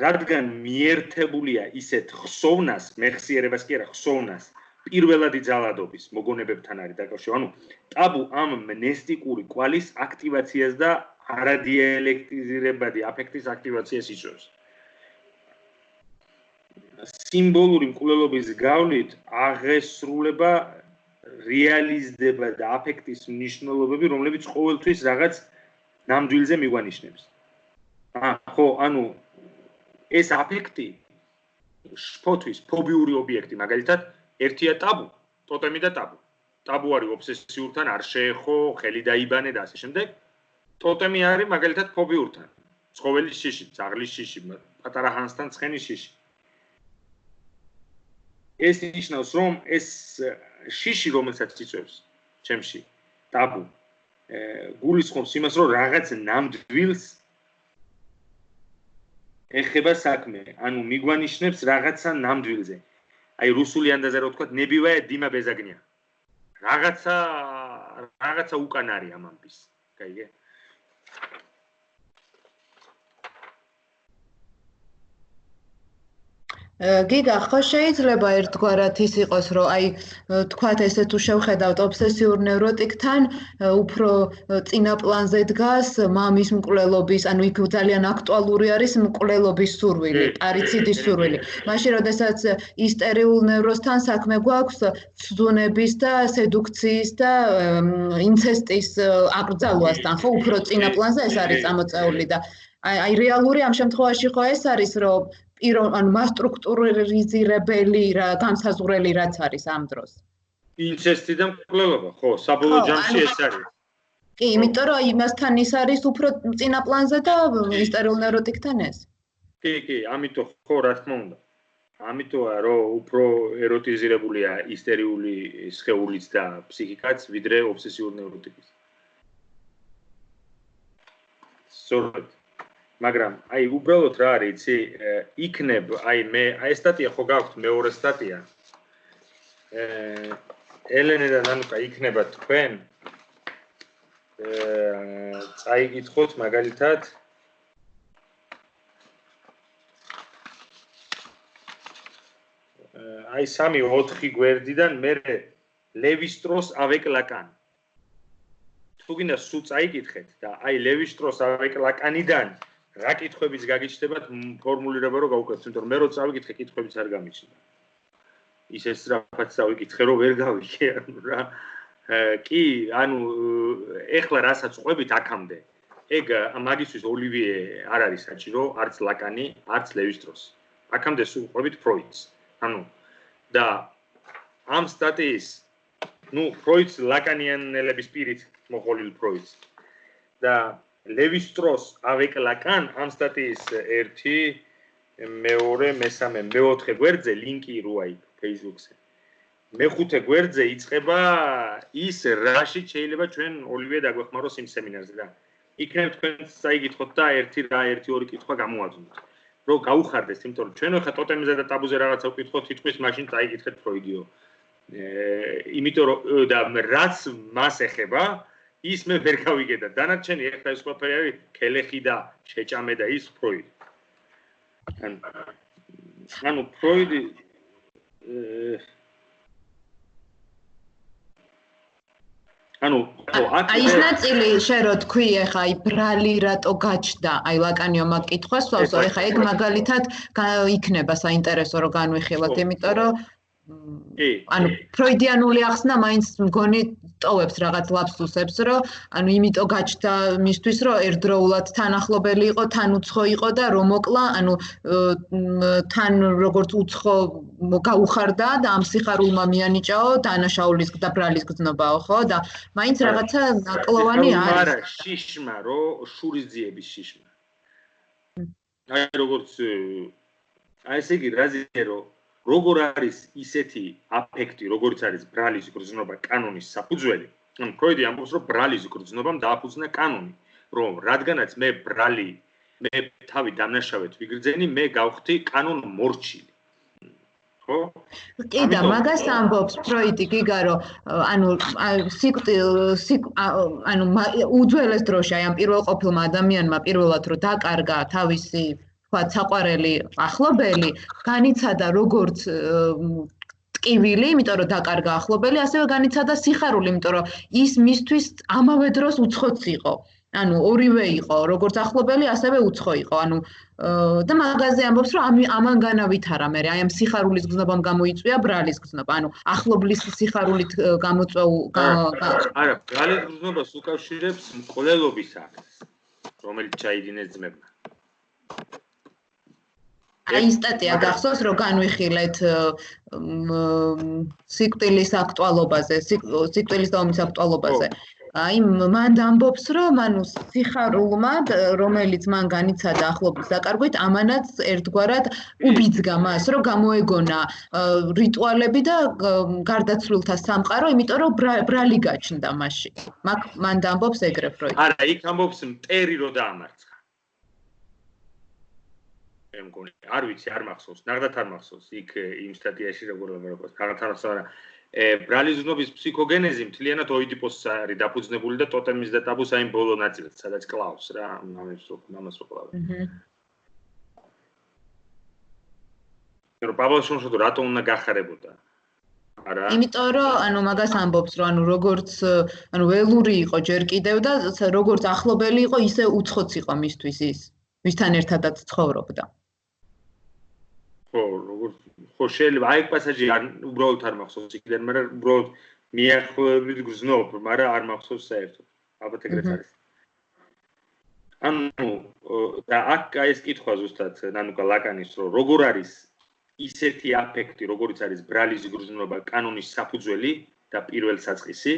რადგან მიერთებულია ისეთ ხსოვნას, მეხსიერებას კი არა, ხსოვნას, პირველადი ძალადობის მოგონებებთან არის დაკავშირებული. ანუ ტაბუ ამ მნესტიკური კვალის აქტივაციას და არადიალექტიზირებადი აფექტის აქტივაციას იწვევს. სიმბოლური მკვლელობის გავლით აღესრულება, რეალიზდება და აფექტის მნიშვნელობები, რომლებიც ყოველთვის რაღაც ნამდვილზე მიგვანიშნებს. ხო, ანუ ეს აფექტი შფოთვის ფობიური ობიექტი, მაგალითად, ერთია ტაბუ, ტოტემი და ტაბუ. ტაბუ არის ობსესიურთან არ შეეხო, ხელი დაიბანე და ასე შემდეგ. ტოტემი არის მაგალითად ფობიურთან. ცხოველის შიში, ძაღლის შიში, პატარა ჰანსთან ცხენის შიში. ეს ნიშნავს, რომ ეს შიში, რომელსაც იწვევს ჩემში ტაბუ, გულისხმობს იმას, რომ რაღაც ნამდვილს ეხება საქმე, ანუ მიგვანიშნებს რაღაცა ნამდვილზე. აი რუსული ანდაზე რო ვთქვათ, ნებივაე დიმა ბეზაგნია. რაღაცა უკან არის ამ ამბის. გაიგე? გიგა, ხო შეიძლება ერთგვარად ის იყოს, რომ აი თქვათ ესე თუ შევხედავთ ობსესიურ ნევროტიკთან, უფრო წინა პლანზე დგას მამის მკვლელობის, ანუ იქ ძალიან აქტუალური არის მკვლელობის სურვილი, პარიციდის სურვილი. მაშინ, როდესაც ისტერიულ ნევროსთან საქმე გვაქვს ცდუნების და სედუქციის და ინცესტის აკრძალვასთან, ხო, უფრო წინა პლანზე ეს არის წამოწეული და აი რეალური ამ შემთხვევაში ხო ეს არის, რომ ანუ მასტრუქტურიზირებელი რა განსაზღვრელი რაც არის ამ დროს. ინცესტი და მკვლელობა, ხო, საბოლოო ჯამში ეს არის. კი, იმიტომ რომ იმასთან ის არის უფრო წინა პლანზე და ისტერიულ ნევროტიკთან ეს. კი, ამიტომ ხო, რა თქმა უნდა. ამიტომაა, რომ უფრო ეროტიზირებულია ისტერიული სხეულიც და ფსიქიკაც, ვიდრე ობსესიურ ნევროტიკის. სწორედ. მაგრამ აი უბრალოდ რა არის, იცი, იქნებ, აი მე, აი სტატია ხო გაქვთ მეორე სტატია. ელენე და ნანუკა იქნება თქვენ წაიგითხოთ მაგალითად აი 3-4 გვერდიდან მე ლევისტროს ავეკლაკან. თუ გინდა სულ წაიგითხეთ და აი ლევისტროს ავეკლაკანიდან რა კითხვებიც გაგიჩნდებათ ფორმულირება რო გავუკეთოთ, იმიტომ რომ მე რო წავიკითხე კითხვებიც არ გამიჩნდა. ისე სწრაფად წავიკითხე რომ ვერ გავიქე, ანუ რა. კი, ანუ ეხლა რასაც ყვებით აქამდე. ეგ მაგისთვის ოლივიე არ არის საჭირო, არც ლაკანი, არც ლევისტროს. აქამდე სულ ყვებით ფროიდს. ანუ და ამ სტატიის, ну, ფროიდს ლაკანიანელების პირით მოყოლილ ფროიდს. და ლევისტროს ავეკლაკან ამ სტატიის 1, 2, მესამე, მეოთხე გვერდზე ლინკი როა იქ Facebook-ზე. მეხუთე გვერდზე იწყება ის რაში შეიძლება ჩვენ ოლივიე დაგვეხმაროს იმ სემინარზე და იქნებ თქვენ წაიგითხოთ და 1-2 კითხვა გამოაძვნოთ. რომ გაუხარდეს, იმიტომ რომ ჩვენ ხა ტოტემზე და ტაბუზე რაღაცა ვკითხოთ, თითქოს მაშინ წაიგითხეთ ფროიდიო. იმიტომ რომ და რაც მას ეხება ის მე ვერ გავიგე და დანარჩენი ეხლა ეს ყველაფერი არის კელეხი და შეჭამე და ის ფროიდი. ანუ ფროიდი ანუ აი ეს ნაწილი შე რო თქვი ეხა აი ბრალი რატო გაჩნდა აი ლაკანიო მაგ კითხვას ვსვავსო ეხა ეგ მაგალითად იქნება საინტერესო რომ განვიხილოთ იმიტომ რომ ანუ ფროიდიანული ახსნა მაინც მგონი ტოვებს რაღაც ლაფსუსებს რომ ანუ იმიტომ გაჩნდა მისთვის რომ ერთდროულად თანახლობელი იყო თან უცხო იყო და რომ მოკლა ანუ თან როგორც უცხო გაუხარდა და ამ სიხარულმა მიანიჭაო დანაშაულის და ბრალის გზნობაო ხო და მაინც რაღაცა ნაკლოვანი არის არა შიშმა რომ შურისძიების შიშმა აი როგორც აი ესე იგი რაზეა რომ როგორ არის ისეთი აფექტი, როგორც არის ბრალის გრძნობა კანონის საფუძველი. ანუ ფროიდი ამბობს, რომ ბრალის გრძნობამ დააფუძნა კანონი, რომ რადგანაც მე ბრალი, მე თავი დამნაშავედ ვიგრძენი, მე გავხდი კანონ მორჩილი. ხო? კი და მაგას ამბობს ფროიდი გიგა, რომ ანუ ანუ უძველეს დროში აი ამ პირველ ყოფილმა ადამიანმა პირველად რომ დაკარგა თავისი ვთქვათ, საყვარელი ახლობელი განიცადა როგორც ტკივილი, იმიტომ რომ დაკარგა ახლობელი, ასევე განიცადა სიხარული, იმიტომ რომ ის მისთვის ამავე დროს უცხოც იყო. ანუ ორივე იყო, როგორც ახლობელი, ასევე უცხო იყო. ანუ და მაგაზე ამბობს, რომ ამან განავითარა მე, აი ამ სიხარულის გზნობამ გამოიწვია ბრალის გზნობა. ანუ ახლობლის სიხარულით გამოწვეულ არა, ბრალის გზნობას უკავშირებს მკვლელობის აქტს, რომელიც ჩაიდინეს ძმებმა. აი სტატია გახსოვს რომ განვიხილეთ სიკვდილის აქტუალობაზე, სიკვდილის დაომის აქტუალობაზე. აი მან ამბობს რომ ანუ სიხარულმა რომელიც მან განიცადა ახლობის დაკარგვით ამანაც ერთგვარად უბიძგა მას რომ გამოეგონა რიტუალები და გარდაცვლილთა სამყარო, იმიტომ რომ ბრალი გაჩნდა მასში. მან ამბობს ეგრე ფროიდი. არა, იქ ამბობს მტერი რომ დაამარცხა. მგონი არ ვიცი არ მახსოვს ნახდათ არ მახსოვს იქ იმ სტატიაში როგორ რაღაც არა ბრალის გზნობის ფსიქოგენეზი მთლიანად ოიდიპოსს არის დაფუძნებული და ტოტემის და ტაბუს აი ბოლო ნაწილად სადაც კლავს რა მამას რო კლავს რომ ბაბალაშვილმა რატომ უნდა გახარებოდა? არა. იმიტომ რომ ანუ მაგას ამბობს რომ ანუ როგორც ანუ ველური იყო ჯერ კიდევ და როგორც ახლობელი იყო ისე უცხოც იყო მისთვის ის ვისთან ერთადაც ცხოვრობდა. ხო შეიძლება აი პასაჟი უბრალოდ არ მახსოვს იქიდან, მაგრამ უბრალოდ მიახლოებით გრძნობ, მაგრამ არ მახსოვს საერთოდ. ალბათ ეგრეც არის. ანუ და აქ ეს კითხვა ზუსტად ნანუკა ლაკანის რომ როგორ არის ისეთი აფექტი, როგორიც არის ბრალის გრძნობა კანონის საფუძველი და პირველ საწყისი,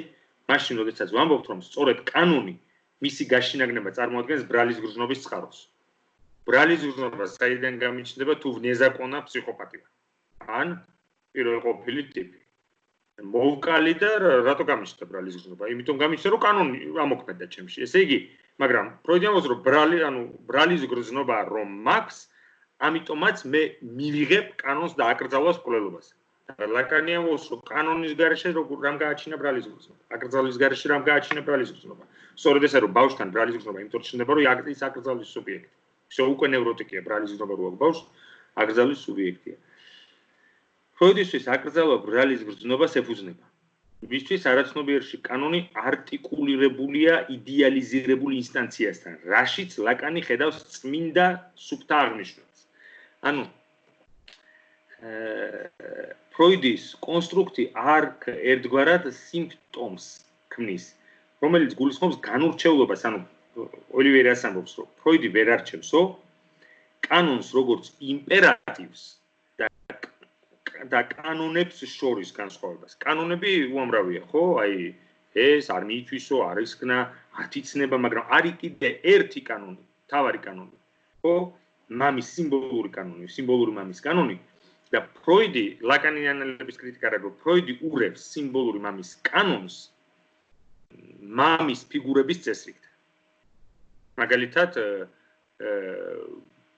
მაშინ როდესაც ვამბობთ, რომ სწორედ კანონი მისი გაშინაგნება წარმოადგენს ბრალის გრძნობის წყაროს. ბრალის გრძნობა საიდან გამიჩნდება თუ ნეზაკონა ფსიქოპათია. ან პირველყოფილი ტიპი. მოვკალი და რატო გამიჩნდა ბრალის გრძნობა? იმიტომ გამიჩნდა, რომ კანონი ამოქმედა ჩემში. ესე იგი, მაგრამ ფროიდი ამბობს, რომ ბრალის გრძნობა რომ მაქვს, ამიტომაც მე მივიღებ კანონს და აკრძალვას მკვლელობაზე. ლაკანი ამბობს, რომ კანონის გარეშე რამ გააჩინა ბრალის გრძნობა. აკრძალვის გარეშე რამ გააჩინა ბრალის გრძნობა. სწორედ ესე რომ ბავშვთან ბრალის გრძნობა იმიტომ ჩნდება, რომ ის აკრძალვის სუბიექტი. ისე უკვე ნევროტიკია ბრალის გრძნობა რო აქვს ბავშვს, აკრძალვის სუბიექტია. ფროიდისთვის აკრძალვა ბრალის გრძნობას ეფუძნება. მისთვის არაცნობიერში კანონი არტიკულირებულია იდეალიზირებულ ინსტანციასთან, რაშიც ლაკანი ხედავს წმინდა სუფთა აღნიშვნას. ანუ ფროიდის კონსტრუქტი არ ერთგვარად სიმპტომს ქმნის, რომელიც გულისხმობს განურჩევლობას, ანუ ოლივერიას ამბობს, რომ ფროიდი ვერ არჩევსო კანონს როგორც იმპერატივს და კანონებს შორის განსხვავებას. კანონები უამრავია, ხო? აი ეს არ მიითვისო, არ ისქნა, ათიცნება, მაგრამ არის კიდე ერთი კანონი, თავარი კანონი, ხო? მამის სიმბოლური კანონი, სიმბოლური მამის კანონი და ფროიდი ლაკანიანელების კრიტიკა არის, რომ ფროიდი ურევს სიმბოლური მამის კანონს მამის ფიგურების წესრიგით. მაგალითად,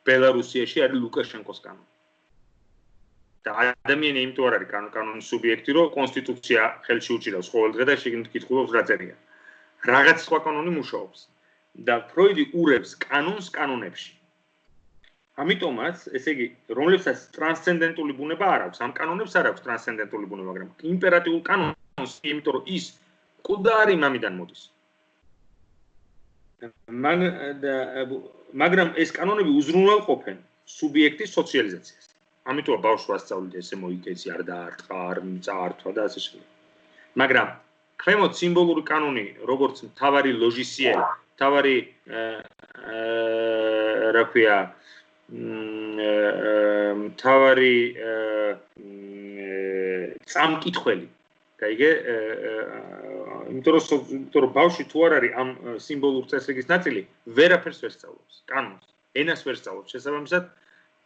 ბელარუსიაში არის ლუკაშენკოს კანონი. და ადამიანი იმიტომ არ არის კანონის სუბიექტი, რომ კონსტიტუცია ხელში უჭირავს ყოველდღე და შეგნით კითხულობს რა წერია. რაღაც სხვა კანონი მუშაობს და ფროიდი ურევს კანონს კანონებში. ამიტომაც, ესე იგი, რომლებსაც ტრანსცენდენტული ბუნება არ აქვს, ამ კანონებს არ აქვს ტრანსცენდენტული ბუნება, მაგრამ იმპერატიულ კანონს, იმიტომ რომ ის მკვდარი მამიდან მოდის. მაგრამ ეს კანონები უზრუნველყოფენ სუბიექტის სოციალიზაციას. ამიტომ ბავშვს ვასწავლით ესე მოიქეცი არ დაარტყა, არ წაართვა და ასე შემდეგ. მაგრამ ქვემოთ სიმბოლური კანონი, როგორც მთავარი ლოჟისიერი, მთავარი რა ქვია, მთავარი წამკითხველი. გაიგე? იმიტომ რომ ბავშვი თუ არ არის ამ სიმბოლურ წესრიგის ნაწილი, ვერაფერს ვერ სწავლობს, კანონს, ენას ვერ სწავლობს. შესაბამისად,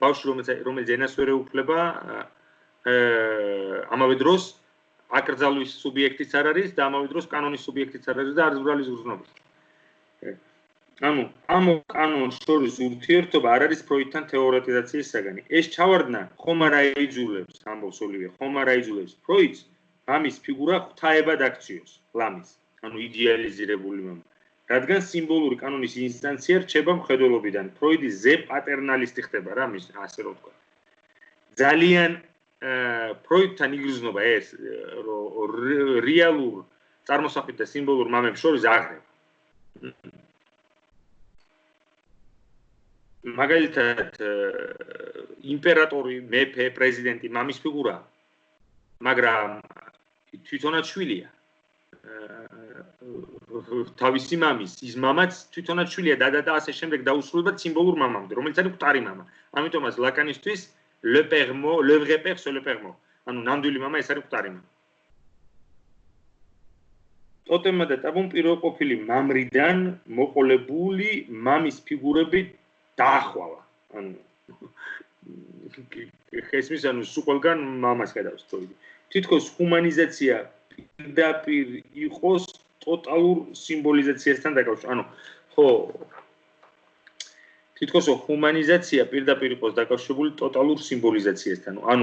ბავშვი რომელიც ენას ვერ ეუფლება, ამავე დროს აკრძალვის სუბიექტიც არ არის და ამავე დროს კანონის სუბიექტიც არ არის და არც ბრალის გრძნობის. ანუ ამ კანონს შორის ურთიერთობა არ არის ფროიდთან თეორეტიზაციის საგანი. ეს ჩავარდნა ხომ არ აიძულებს, ამბობს ოლივე, ხომ არ აიძულებს ფროიდს მამის ფიგურა ღვთაებად აქციოს, ლამის, ანუ იდეალიზირებული მამა. რადგან სიმბოლური კანონის ინსტანცია რჩება მხედველობიდან, ფროიდი ზე პატერნალისტი ხდება რა, ასე რომ ვთქვა. ძალიან ფროიდთან იგრძნობა ეს, რომ რეალურ წარმოსახვით და სიმბოლურ მამებს შორის აღრევა. მაგალითად, იმპერატორი, მეფე, პრეზიდენტი მამის ფიგურაა, მაგრამ თვითონაც შვილია. თავისი მამის, ის მამაც თვითონაც შვილია და ასე შემდეგ დაუსრულებად სიმბოლურ მამამდე, რომელიც არის მკვდარი მამა. ამიტომაც ლაკანისთვის le vrai père c'est le père mort. ანუ ნამდვილი მამა ეს არის მკვდარი მამა. ტოტემმა და ტაბუმ პირველყოფილი მამრიდან მოყოლებული მამის ფიგურები დაახვალა. ანუ ხესმის ანუ სულ მამას ხედავს თოიდი. თითქოს ჰუმანიზაცია პირდაპირ იყოს ტოტალურ სიმბოლიზაციასთან დაკავშირებული. ანუ ხო თითქოს ჰუმანიზაცია პირდაპირ იყოს დაკავშირებული ტოტალურ სიმბოლიზაციასთან. ანუ